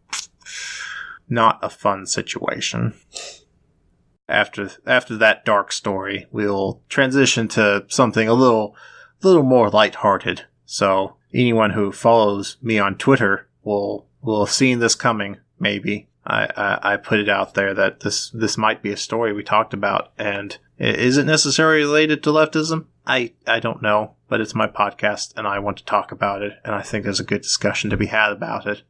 not a fun situation. After that dark story, we'll transition to something a little more lighthearted. So anyone who follows me on Twitter will have seen this coming. Maybe I put it out there that this might be a story we talked about, and is it necessarily related to leftism? I don't know, but it's my podcast, and I want to talk about it, and I think there's a good discussion to be had about it.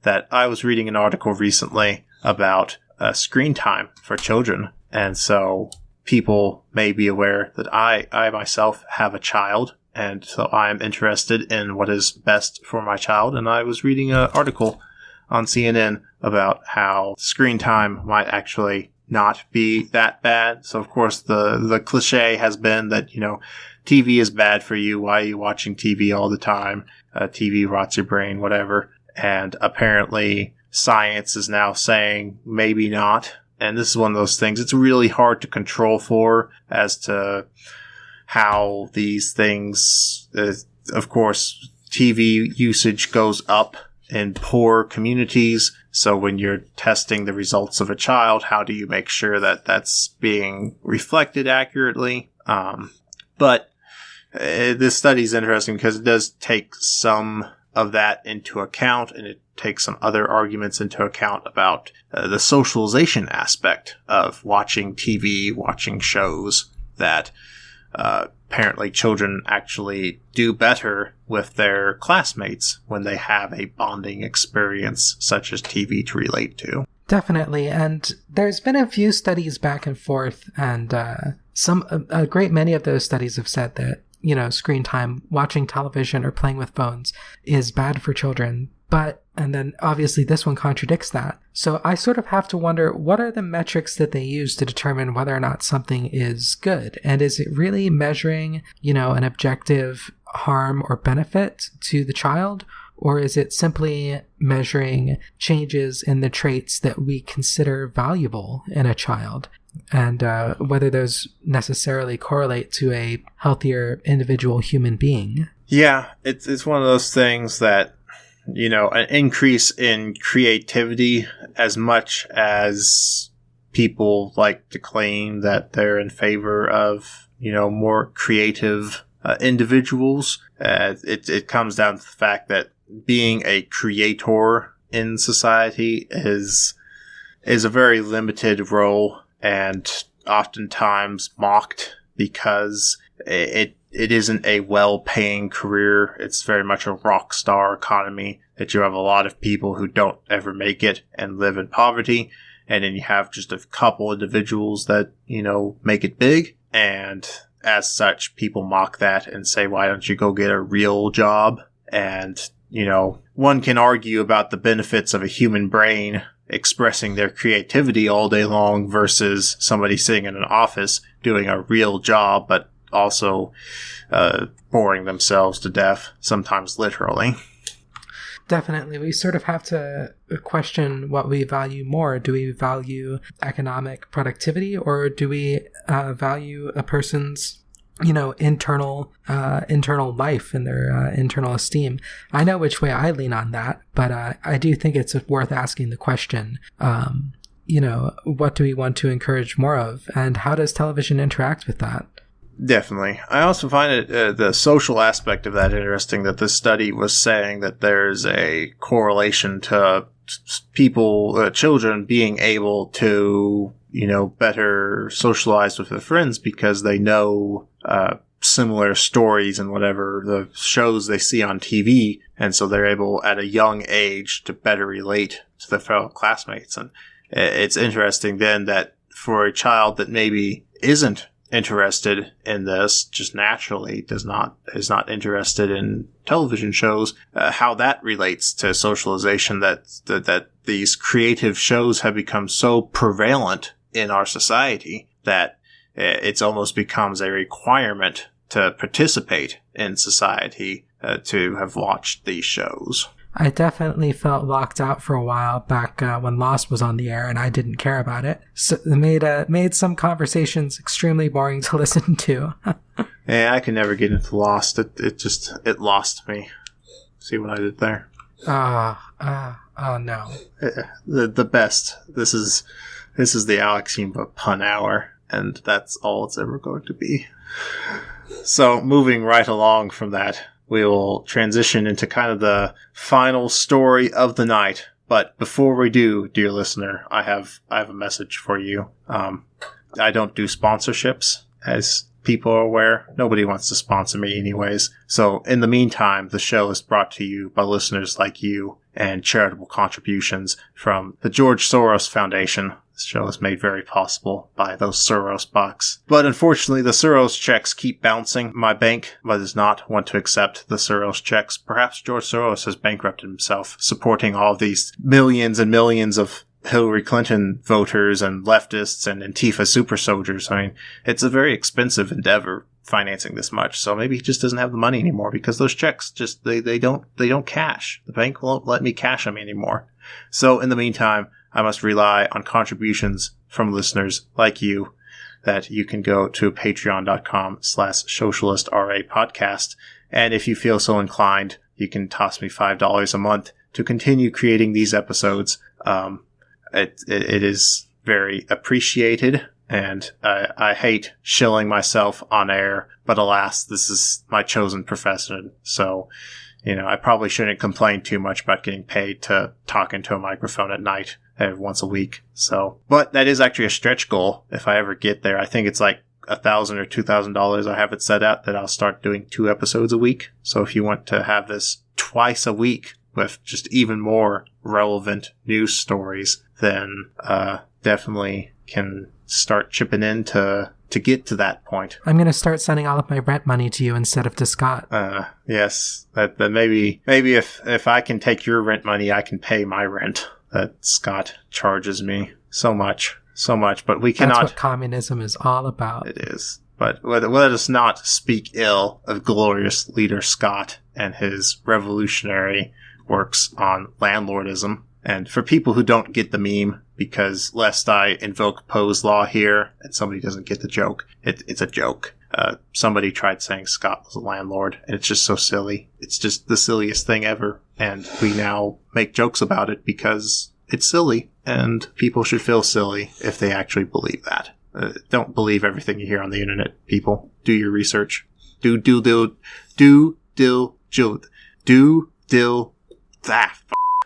That I was reading an article recently about screen time for children. And so people may be aware that I myself have a child, and so I am interested in what is best for my child. And I was reading an article on CNN about how screen time might actually not be that bad. So of course the cliche has been that, TV is bad for you. Why are you watching TV all the time? TV rots your brain, whatever. And apparently science is now saying maybe not. And this is one of those things it's really hard to control for as to how these things, of course, TV usage goes up in poor communities. So when you're testing the results of a child, how do you make sure that that's being reflected accurately? But this study is interesting because it does take some of that into account, and it takes some other arguments into account about the socialization aspect of watching TV, watching shows, that apparently children actually do better with their classmates when they have a bonding experience such as TV to relate to. Definitely, and there's been a few studies back and forth, and a great many of those studies have said that, screen time, watching television or playing with phones is bad for children. And then obviously this one contradicts that. So I sort of have to wonder, what are the metrics that they use to determine whether or not something is good? And is it really measuring, an objective harm or benefit to the child? Or is it simply measuring changes in the traits that we consider valuable in a child? And whether those necessarily correlate to a healthier individual human being? Yeah, it's one of those things that, an increase in creativity, as much as people like to claim that they're in favor of, more creative individuals. It comes down to the fact that being a creator in society is a very limited role, and oftentimes mocked because it isn't a well-paying career. It's very much a rock star economy, that you have a lot of people who don't ever make it and live in poverty. And then you have just a couple individuals that, make it big. And as such, people mock that and say, why don't you go get a real job? And, one can argue about the benefits of a human brain expressing their creativity all day long versus somebody sitting in an office doing a real job, but also boring themselves to death, sometimes literally. Definitely. We sort of have to question what we value more. Do we value economic productivity, or do we value a person's, internal life and their internal esteem? I know which way I lean on that, but I do think it's worth asking the question, what do we want to encourage more of, and how does television interact with that? Definitely. I also find it the social aspect of that interesting, that this study was saying that there's a correlation to people, children being able to, better socialize with their friends because they know similar stories and whatever the shows they see on TV. And so they're able at a young age to better relate to their fellow classmates. And it's interesting then that for a child that maybe isn't interested in this, just naturally is not interested in television shows, how that relates to socialization, that these creative shows have become so prevalent in our society that it's almost becomes a requirement to participate in society, to have watched these shows. I definitely felt locked out for a while back when Lost was on the air, and I didn't care about it. So it made some conversations extremely boring to listen to. Yeah, I could never get into Lost. It lost me. See what I did there? Oh no. The best. This is the Alex Yumba pun hour, and that's all it's ever going to be. So, moving right along from that, we will transition into kind of the final story of the night. But before we do, dear listener, I have a message for you. I don't do sponsorships, as people are aware. Nobody wants to sponsor me anyways. So in the meantime, the show is brought to you by listeners like you and charitable contributions from the George Soros Foundation. This show is made very possible by those Soros bucks. But unfortunately, the Soros checks keep bouncing. My bank does not want to accept the Soros checks. Perhaps George Soros has bankrupted himself, supporting all of these millions and millions of Hillary Clinton voters and leftists and Antifa super soldiers. I mean, it's a very expensive endeavor financing this much. So maybe he just doesn't have the money anymore because those checks just, they don't cash. The bank won't let me cash them anymore. So in the meantime, I must rely on contributions from listeners like you, that you can go to patreon.com/socialistra podcast. And if you feel so inclined, you can toss me $5 a month to continue creating these episodes. It is very appreciated, and I hate shilling myself on air, but alas, this is my chosen profession. So, I probably shouldn't complain too much about getting paid to talk into a microphone at night once a week. So, but that is actually a stretch goal. If I ever get there, I think it's like $1,000 or $2,000. I have it set out that I'll start doing 2 episodes a week. So if you want to have this twice a week with just even more relevant news stories, then definitely can start chipping in to get to that point. I'm going to start sending all of my rent money to you instead of to Scott. Yes. That maybe if I can take your rent money, I can pay my rent. That Scott charges me so much, but we cannot. That's what communism is all about. It is. But let us not speak ill of glorious leader Scott and his revolutionary works on landlordism. And for people who don't get the meme, because lest I invoke Poe's law here and somebody doesn't get the joke, it's a joke. Somebody tried saying Scott was a landlord, and it's just so silly. It's just the silliest thing ever. And we now make jokes about it because it's silly, and people should feel silly if they actually believe that. Don't believe everything you hear on the internet, people. Do your research. Do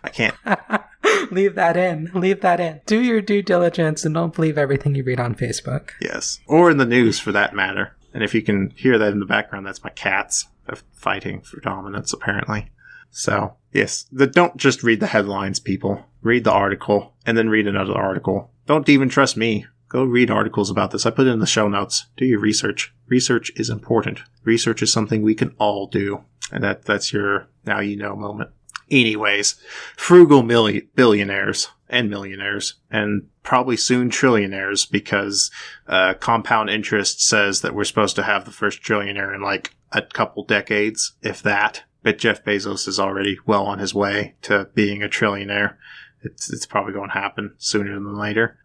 I can't. Leave that in. Do your due diligence and don't believe everything you read on Facebook. Yes. Or in the news, for that matter. And if you can hear that in the background, that's my cats fighting for dominance, apparently. So, yes. Don't just read the headlines, people. Read the article, and then read another article. Don't even trust me. Go read articles about this. I put it in the show notes. Do your research. Research is important. Research is something we can all do. And that's your now you know moment. Anyways, frugal billionaires and millionaires, and probably soon trillionaires, because compound interest says that we're supposed to have the first trillionaire in like a couple decades, if that. But Jeff Bezos is already well on his way to being a trillionaire. It's probably going to happen sooner than later.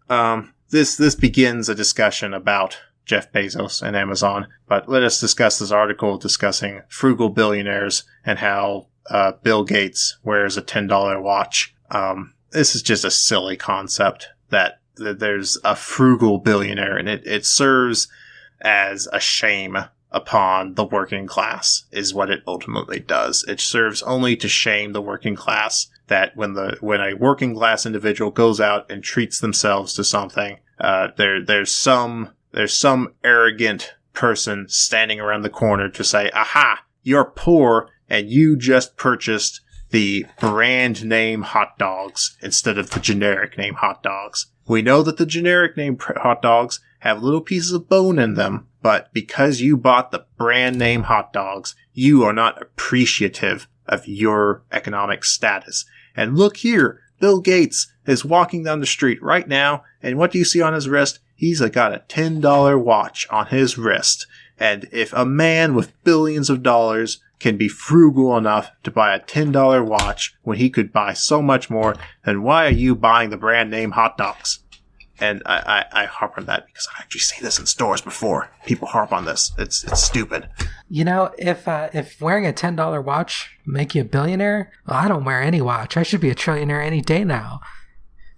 This begins a discussion about Jeff Bezos and Amazon, but let us discuss this article discussing frugal billionaires and how Bill Gates wears a $10 watch. This is just a silly concept that there's a frugal billionaire, and it serves as a shame upon the working class, is what it ultimately does. It serves only to shame the working class, that when a working class individual goes out and treats themselves to something, there's some arrogant person standing around the corner to say, aha, you're poor and you just purchased the brand name hot dogs instead of the generic name hot dogs. We know that the generic name hot dogs have little pieces of bone in them, but because you bought the brand name hot dogs, you are not appreciative of your economic status. And look here, Bill Gates is walking down the street right now, and what do you see on his wrist? He's got a $10 watch on his wrist. And if a man with billions of dollars can be frugal enough to buy a $10 watch when he could buy so much more, then why are you buying the brand name hot dogs? And I harp on that because I've actually seen this in stores before. People harp on this. It's stupid. You know, if wearing a $10 watch make you a billionaire, well, I don't wear any watch. I should be a trillionaire any day now.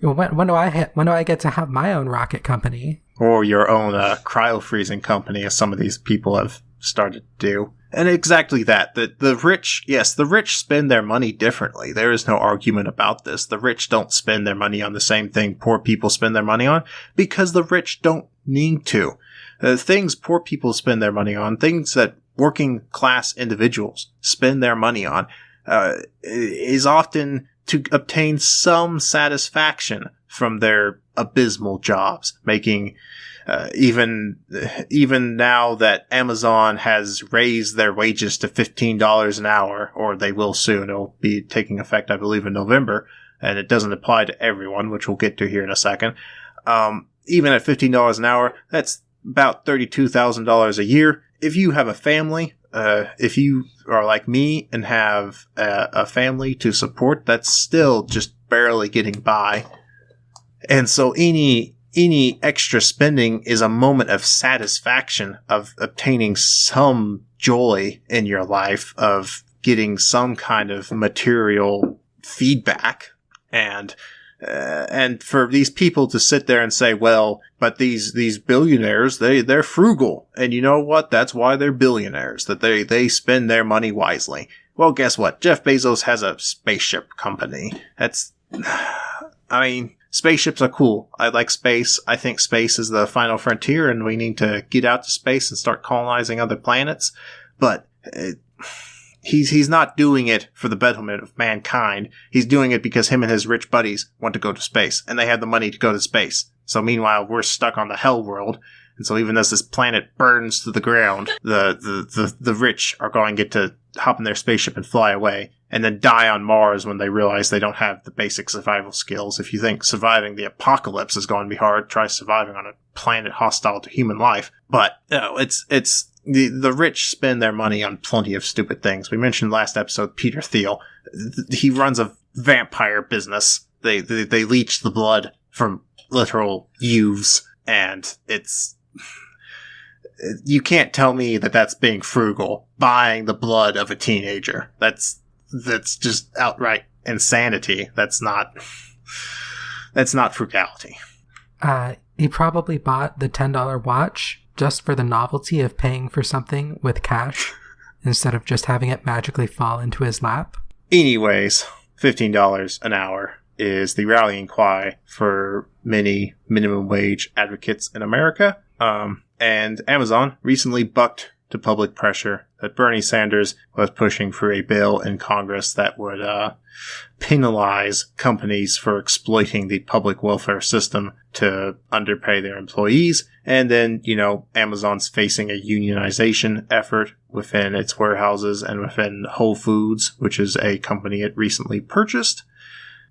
When do I get to have my own rocket company? Or your own cryo-freezing company, as some of these people have started to do. And exactly that. The rich, yes, the rich spend their money differently. There is no argument about this. The rich don't spend their money on the same thing poor people spend their money on, because the rich don't need to. Things poor people spend their money on, things that working class individuals spend their money on, is often to obtain some satisfaction from their abysmal jobs, making even now that Amazon has raised their wages to $15 an hour, or they will soon. It'll be taking effect, I believe, in November, and it doesn't apply to everyone, which we'll get to here in a second. Even at $15 an hour, that's about $32,000 a year. If you have a family, if you are like me and have a family to support, that's still just barely getting by. And so any extra spending is a moment of satisfaction, of obtaining some joy in your life, of getting some kind of material feedback. And for these people to sit there and say, well, but these billionaires, they're frugal. And you know what? That's why they're billionaires, that they spend their money wisely. Well, guess what? Jeff Bezos has a spaceship company. Spaceships are cool. I like space. I think space is the final frontier, and we need to get out to space and start colonizing other planets. But he's not doing it for the betterment of mankind. He's doing it because him and his rich buddies want to go to space, and they have the money to go to space. So meanwhile, we're stuck on the hell world. And so even as this planet burns to the ground, the rich are going to get to hop in their spaceship and fly away, and then die on Mars when they realize they don't have the basic survival skills. If you think surviving the apocalypse is going to be hard, try surviving on a planet hostile to human life. But it's the rich spend their money on plenty of stupid things. We mentioned last episode Peter Thiel. He runs a vampire business. They leech the blood from literal youths, and you can't tell me that that's being frugal, buying the blood of a teenager. That's just outright insanity. That's not frugality. He probably bought the $10 watch just for the novelty of paying for something with cash instead of just having it magically fall into his lap. Anyways, $15 an hour is the rallying cry for many minimum wage advocates in America. And Amazon recently bucked to public pressure that Bernie Sanders was pushing for a bill in Congress that would penalize companies for exploiting the public welfare system to underpay their employees. And then, Amazon's facing a unionization effort within its warehouses and within Whole Foods, which is a company it recently purchased.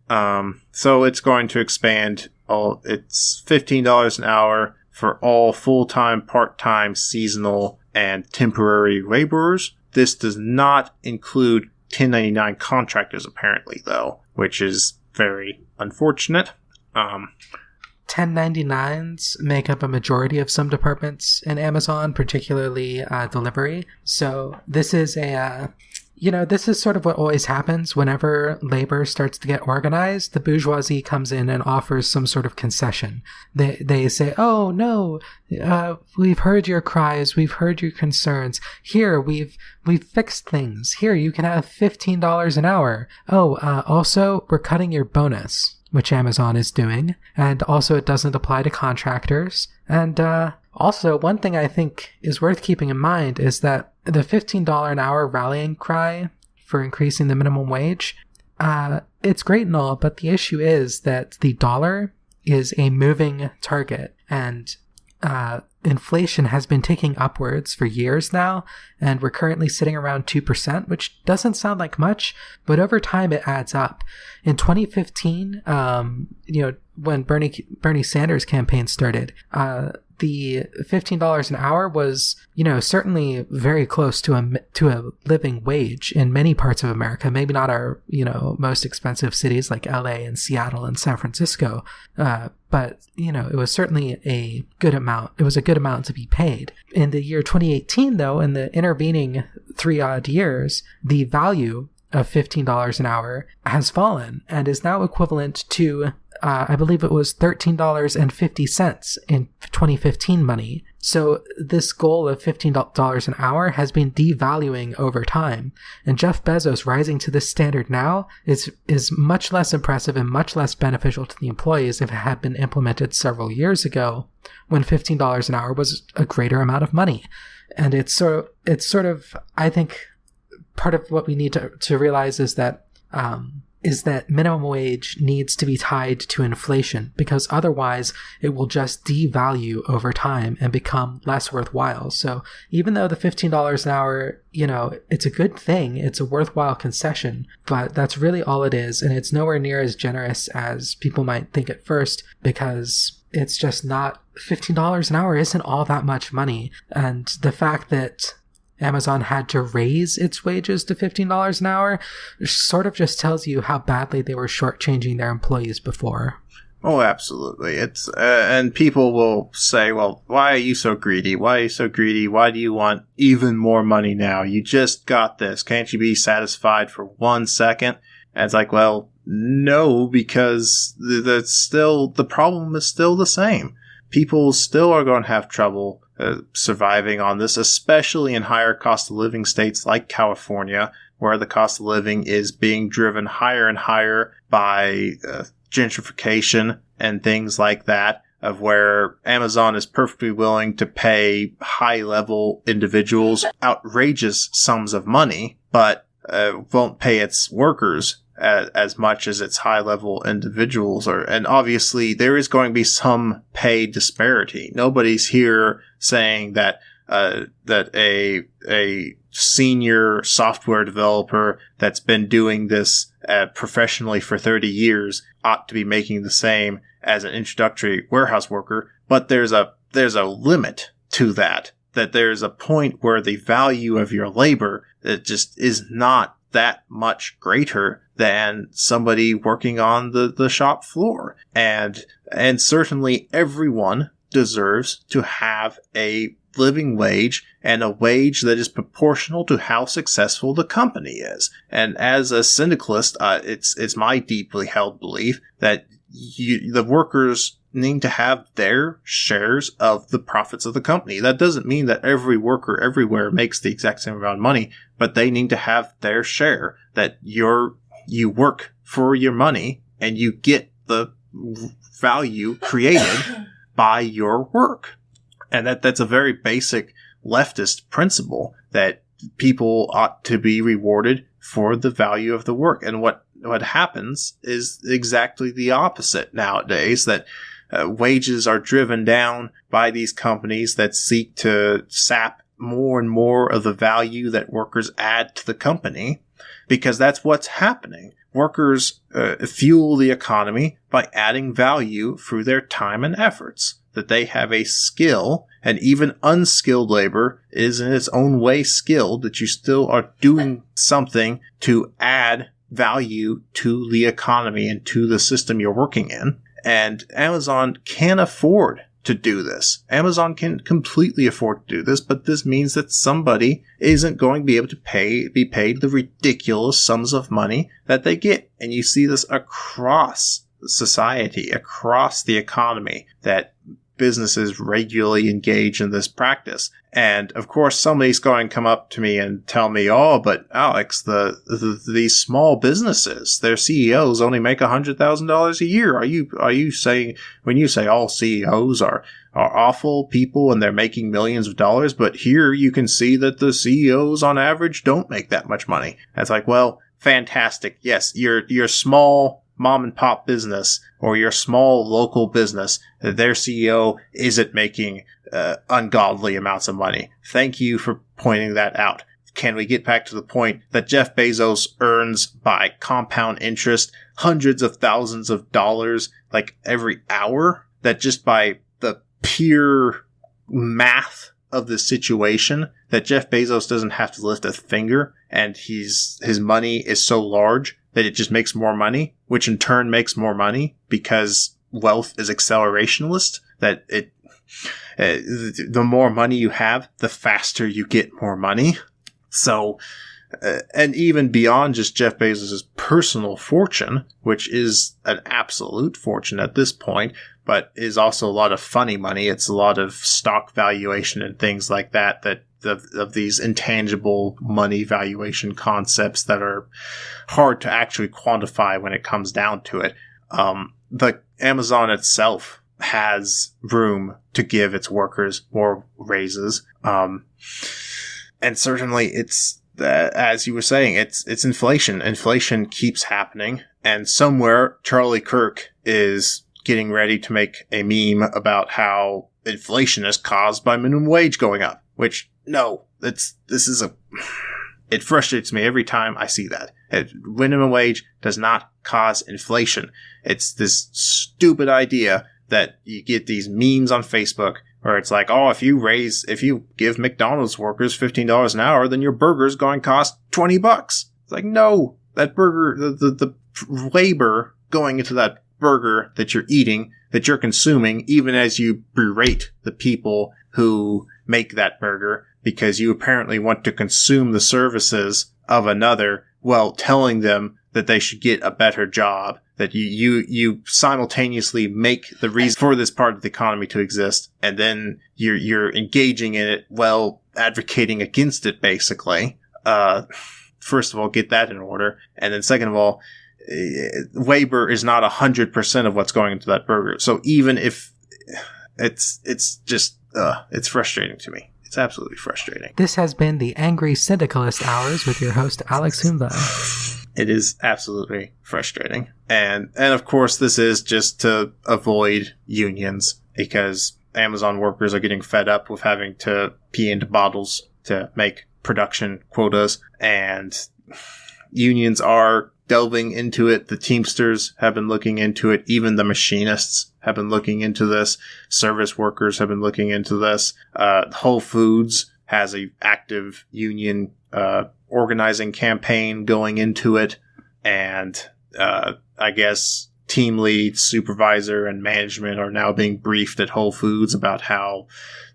So it's going to expand it's $15 an hour for all full-time, part-time, seasonal, and temporary laborers. This does not include 1099 contractors, apparently, though, which is very unfortunate. 1099s make up a majority of some departments in Amazon, particularly delivery. So this is this is sort of what always happens whenever labor starts to get organized. The bourgeoisie comes in and offers some sort of concession. They say, "Oh no, we've heard your cries, we've heard your concerns. Here, we've fixed things. Here, you can have $15 an hour. Oh, also, we're cutting your bonus," which Amazon is doing, and also it doesn't apply to contractors. And also, one thing I think is worth keeping in mind is that the $15 an hour rallying cry for increasing the minimum wage, it's great and all, but the issue is that the dollar is a moving target, and inflation has been ticking upwards for years now, and we're currently sitting around 2%, which doesn't sound like much, but over time it adds up. In 2015, when Bernie Sanders' campaign started, the $15 an hour was, certainly very close to a living wage in many parts of America. Maybe not our, most expensive cities like LA and Seattle and San Francisco, but it was certainly a good amount. It was a good amount to be paid. In the year 2018, though, in the intervening 3 odd years, the value of $15 an hour has fallen and is now equivalent to I believe it was $13.50 in 2015 money. So this goal of $15 an hour has been devaluing over time. And Jeff Bezos rising to this standard now is much less impressive and much less beneficial to the employees if it had been implemented several years ago when $15 an hour was a greater amount of money. And it's sort of, I think, part of what we need to realize is that minimum wage needs to be tied to inflation, because otherwise it will just devalue over time and become less worthwhile. So even though the $15 an hour, it's a good thing, it's a worthwhile concession, but that's really all it is. And it's nowhere near as generous as people might think at first, because it's just not, $15 an hour isn't all that much money. And the fact that Amazon had to raise its wages to $15 an hour sort of just tells you how badly they were shortchanging their employees before. Oh, absolutely. It's and people will say, well, why are you so greedy? Why are you so greedy? Why do you want even more money now? You just got this. Can't you be satisfied for 1 second? And it's like, well, no, because the problem is still the same. People still are going to have trouble surviving on this, especially in higher cost of living states like California, where the cost of living is being driven higher and higher by gentrification and things like that, of where Amazon is perfectly willing to pay high-level individuals outrageous sums of money, but won't pay its workers as much as its high-level individuals are. And obviously, there is going to be some pay disparity. Nobody's here saying that a senior software developer that's been doing this professionally for 30 years ought to be making the same as an introductory warehouse worker. But there's a limit to that there's a point where the value of your labor that just is not that much greater than somebody working on the shop floor. And certainly everyone deserves to have a living wage, and a wage that is proportional to how successful the company is. And as a syndicalist, it's my deeply held belief that the workers need to have their shares of the profits of the company. That doesn't mean that every worker everywhere makes the exact same amount of money, but they need to have their share, that you work for your money and you get the value created by your work. And that's a very basic leftist principle, that people ought to be rewarded for the value of the work. And what happens is exactly the opposite nowadays, that wages are driven down by these companies that seek to sap more and more of the value that workers add to the company, because that's what's happening. Workers fuel the economy by adding value through their time and efforts. That they have a skill, and even unskilled labor is in its own way skilled, that you still are doing something to add value to the economy and to the system you're working in. And Amazon can afford to do this. Amazon can completely afford to do this, but this means that somebody isn't going to be able to be paid the ridiculous sums of money that they get. And you see this across society, across the economy, that businesses regularly engage in this practice. And of course, somebody's going to come up to me and tell me, "Oh, but Alex, these small businesses, their CEOs only make $100,000 a year. Are you saying, when you say all CEOs are awful people and they're making millions of dollars, but here you can see that the CEOs on average don't make that much money?" It's like, well, fantastic. Yes, your small mom and pop business or your small local business, their CEO isn't making ungodly amounts of money. Thank you for pointing that out. Can we get back to the point that Jeff Bezos earns by compound interest hundreds of thousands of dollars like every hour? That just by the pure math of the situation, that Jeff Bezos doesn't have to lift a finger, and his money is so large that it just makes more money, which in turn makes more money because wealth is accelerationist, that the more money you have, the faster you get more money. So, and even beyond just Jeff Bezos' personal fortune, which is an absolute fortune at this point, but is also a lot of funny money. It's a lot of stock valuation and things like that, of these intangible money valuation concepts that are hard to actually quantify when it comes down to it. The Amazon itself has room to give its workers more raises. And certainly it's, as you were saying, it's inflation. Inflation keeps happening. And somewhere Charlie Kirk is getting ready to make a meme about how inflation is caused by minimum wage going up, which, no, it frustrates me every time I see that. Minimum wage does not cause inflation. It's this stupid idea that you get these memes on Facebook where it's like, oh, if you give McDonald's workers $15 an hour, then your burger's going to cost $20. It's like, no, that burger, the labor going into that burger that you're eating, that you're consuming, even as you berate the people who make that burger, because you apparently want to consume the services of another while telling them that they should get a better job, that you simultaneously make the reason for this part of the economy to exist, and then you're engaging in it while advocating against it, basically. First of all, get that in order. And then second of all, labor is not 100% of what's going into that burger. So even if it's just, it's frustrating to me. It's absolutely frustrating. This has been the Angry Syndicalist Hours with your host, Alex Humba. It is absolutely frustrating. And of course, this is just to avoid unions, because Amazon workers are getting fed up with having to pee into bottles to make production quotas, and unions are delving into it. The Teamsters have been looking into it. Even the machinists have been looking into this. Service workers have been looking into this. Whole Foods has a active union organizing campaign going into it. And I guess team lead, supervisor, and management are now being briefed at Whole Foods about how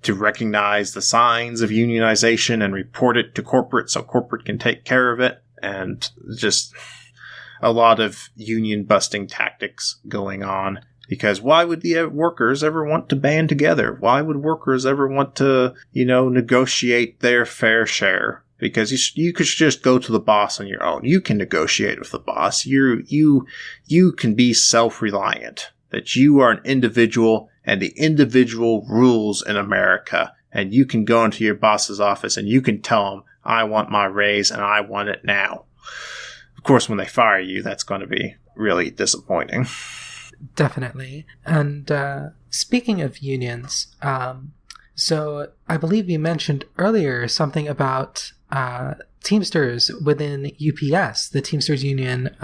to recognize the signs of unionization and report it to corporate so corporate can take care of it. And just a lot of union busting tactics going on, because why would the workers ever want to band together? Why would workers ever want to, negotiate their fair share? Because you could just go to the boss on your own. You can negotiate with the boss. You can be self-reliant, that you are an individual and the individual rules in America. And you can go into your boss's office and you can tell him, I want my raise and I want it now. Of course, when they fire you, that's going to be really disappointing. Definitely. And speaking of unions, So I believe you mentioned earlier something about Teamsters within UPS, the Teamsters union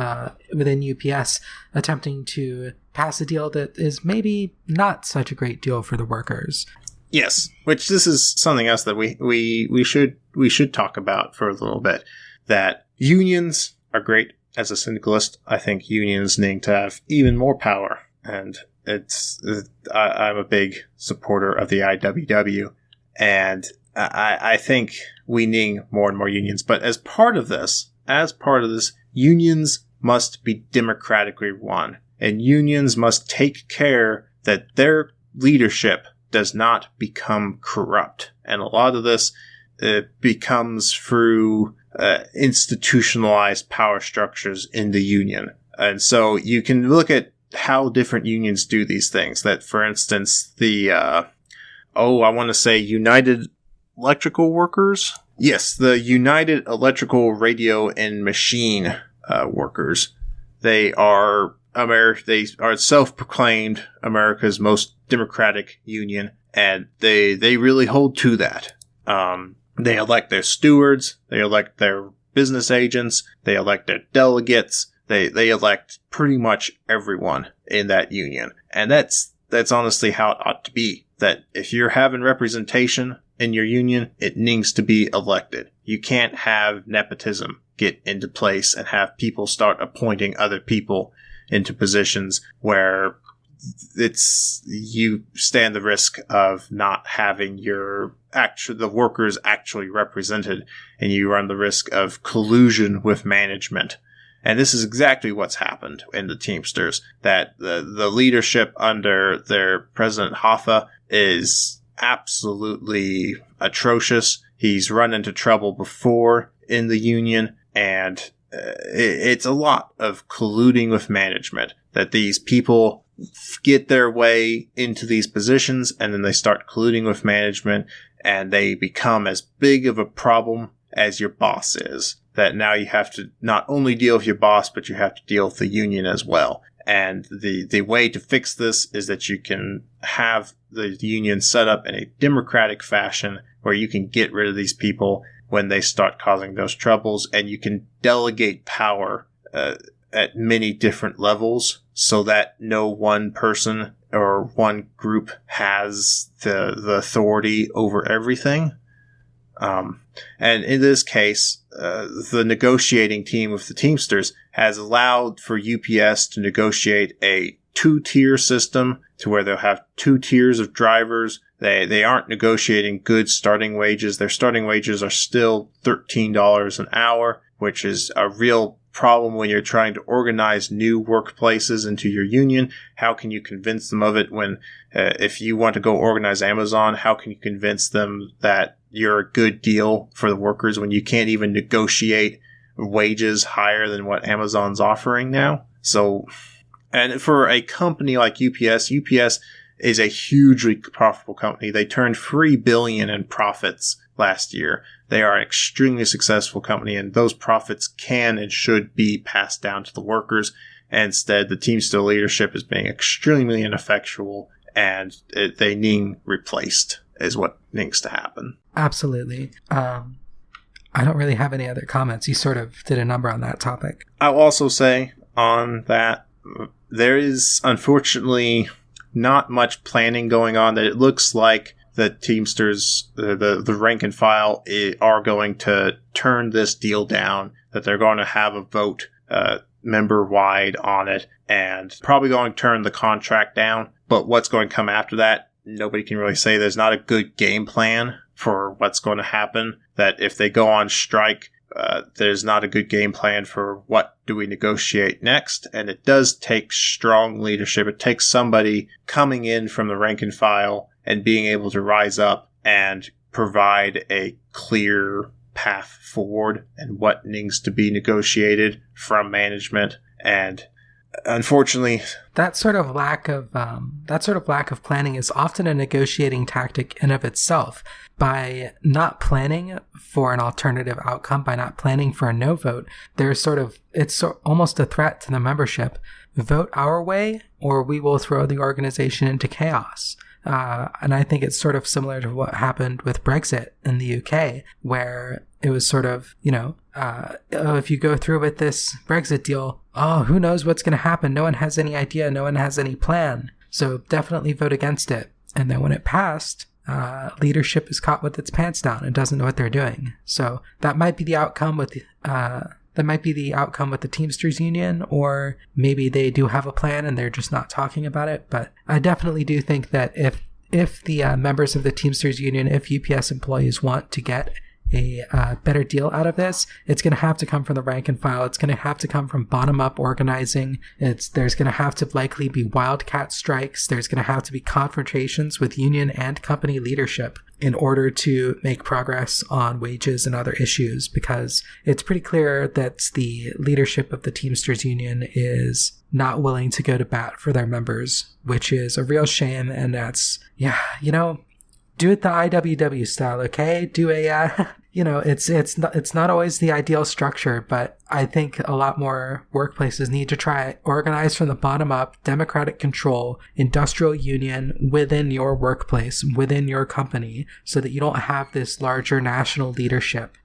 within UPS attempting to pass a deal that is maybe not such a great deal for the workers. Yes, which this is something else that we should talk about for a little bit. That unions are great. As a syndicalist, I think unions need to have even more power, and I'm a big supporter of the IWW, and I think we need more and more unions. But as part of this, unions must be democratically run, and unions must take care that their leadership does not become corrupt. And a lot of this becomes through institutionalized power structures in the union. And so you can look at how different unions do these things. That, for instance, I want to say United Electrical Workers? Yes, the United Electrical Radio and Machine Workers. They are self-proclaimed America's most democratic union, and they really hold to that. They elect their stewards, they elect their business agents, they elect their delegates, they elect pretty much everyone in that union. And that's honestly how it ought to be. That if you're having representation in your union, it needs to be elected. You can't have nepotism get into place and have people start appointing other people into positions where you stand the risk of not having the workers actually represented, and you run the risk of collusion with management. And this is exactly what's happened in the Teamsters, that the leadership under their President Hoffa is absolutely atrocious. He's run into trouble before in the union, and it's a lot of colluding with management, that these people get their way into these positions and then they start colluding with management, and they become as big of a problem as your boss is. That now you have to not only deal with your boss, but you have to deal with the union as well. And the way to fix this is that you can have the union set up in a democratic fashion where you can get rid of these people when they start causing those troubles, and you can delegate power at many different levels so that no one person or one group has the authority over everything. And in this case, the negotiating team of the Teamsters has allowed for UPS to negotiate a 2-tier system to where they'll have 2 tiers of drivers. They aren't negotiating good starting wages. Their starting wages are still $13 an hour, which is a real problem when you're trying to organize new workplaces into your union. How can you convince them of it when, if you want to go organize Amazon, how can you convince them that you're a good deal for the workers when you can't even negotiate wages higher than what Amazon's offering now? So, and for a company like UPS is a hugely profitable company. They turned $3 billion in profits last year. They are an extremely successful company, and those profits can and should be passed down to the workers. And instead, the Teamster leadership is being extremely ineffectual, and they need replaced is what needs to happen. Absolutely. I don't really have any other comments. You sort of did a number on that topic. I'll also say on that, there is unfortunately not much planning going on. That it looks like the Teamsters, the rank and file, are going to turn this deal down, that they're going to have a vote member-wide on it, and probably going to turn the contract down. But what's going to come after that, nobody can really say. There's not a good game plan for what's going to happen. That if they go on strike, there's not a good game plan for what do we negotiate next. And it does take strong leadership. It takes somebody coming in from the rank and file and being able to rise up and provide a clear path forward and what needs to be negotiated from management. And unfortunately, that sort of lack of planning is often a negotiating tactic in of itself. By not planning for an alternative outcome, by not planning for a no vote, it's almost a threat to the membership. Vote our way, or we will throw the organization into chaos. And I think it's sort of similar to what happened with Brexit in the UK, where it was sort of, if you go through with this Brexit deal, who knows what's going to happen? No one has any idea. No one has any plan. So definitely vote against it. And then when it passed, leadership is caught with its pants down and doesn't know what they're doing. So that might be the outcome with the Teamsters Union, or maybe they do have a plan and they're just not talking about it. But I definitely do think that if the members of the Teamsters Union, if UPS employees want to get a better deal out of this, it's going to have to come from the rank and file. It's going to have to come from bottom-up organizing. There's going to have to likely be wildcat strikes. There's going to have to be confrontations with union and company leadership in order to make progress on wages and other issues, because it's pretty clear that the leadership of the Teamsters Union is not willing to go to bat for their members, which is a real shame. And that's, do it the IWW style, okay? Do a, it's not always the ideal structure, but I think a lot more workplaces need to try organize from the bottom up, democratic control, industrial union within your workplace, within your company, so that you don't have this larger national leadership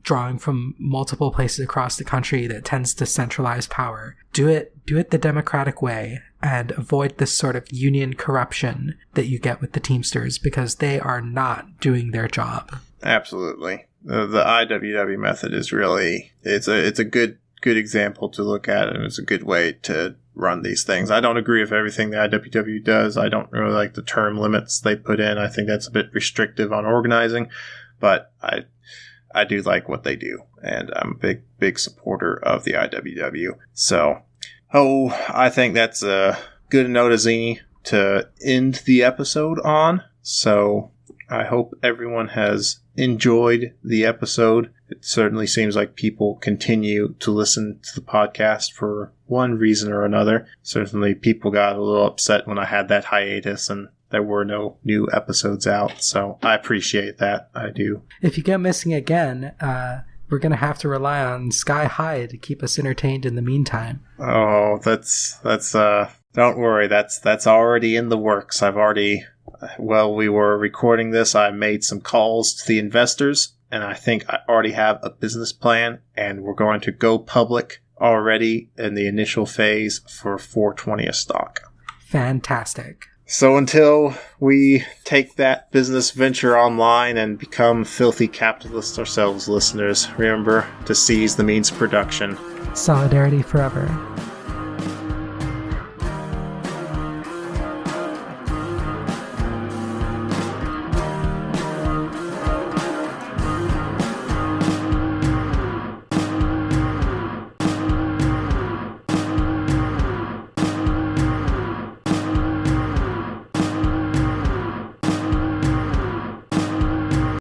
drawing from multiple places across the country that tends to centralize power. Do it the democratic way and avoid this sort of union corruption that you get with the Teamsters, because they are not doing their job. Absolutely. The IWW method is really, it's a good example to look at, and it's a good way to run these things. I don't agree with everything the IWW does. I don't really like the term limits they put in. I think that's a bit restrictive on organizing, but I do like what they do, and I'm a big supporter of the IWW. So, I think that's a good note, Azini, to end the episode on. So I hope everyone has enjoyed the episode. It certainly seems like people continue to listen to the podcast for one reason or another. Certainly people got a little upset when I had that hiatus and there were no new episodes out. So I appreciate that. I do. If you go missing again, we're going to have to rely on Sky High to keep us entertained in the meantime. Oh, that's don't worry. That's already in the works. While we were recording this, I made some calls to the investors, and I think I already have a business plan, and we're going to go public already in the initial phase for $4.20 a stock. Fantastic. So until we take that business venture online and become filthy capitalists ourselves, listeners, remember to seize the means of production. Solidarity forever.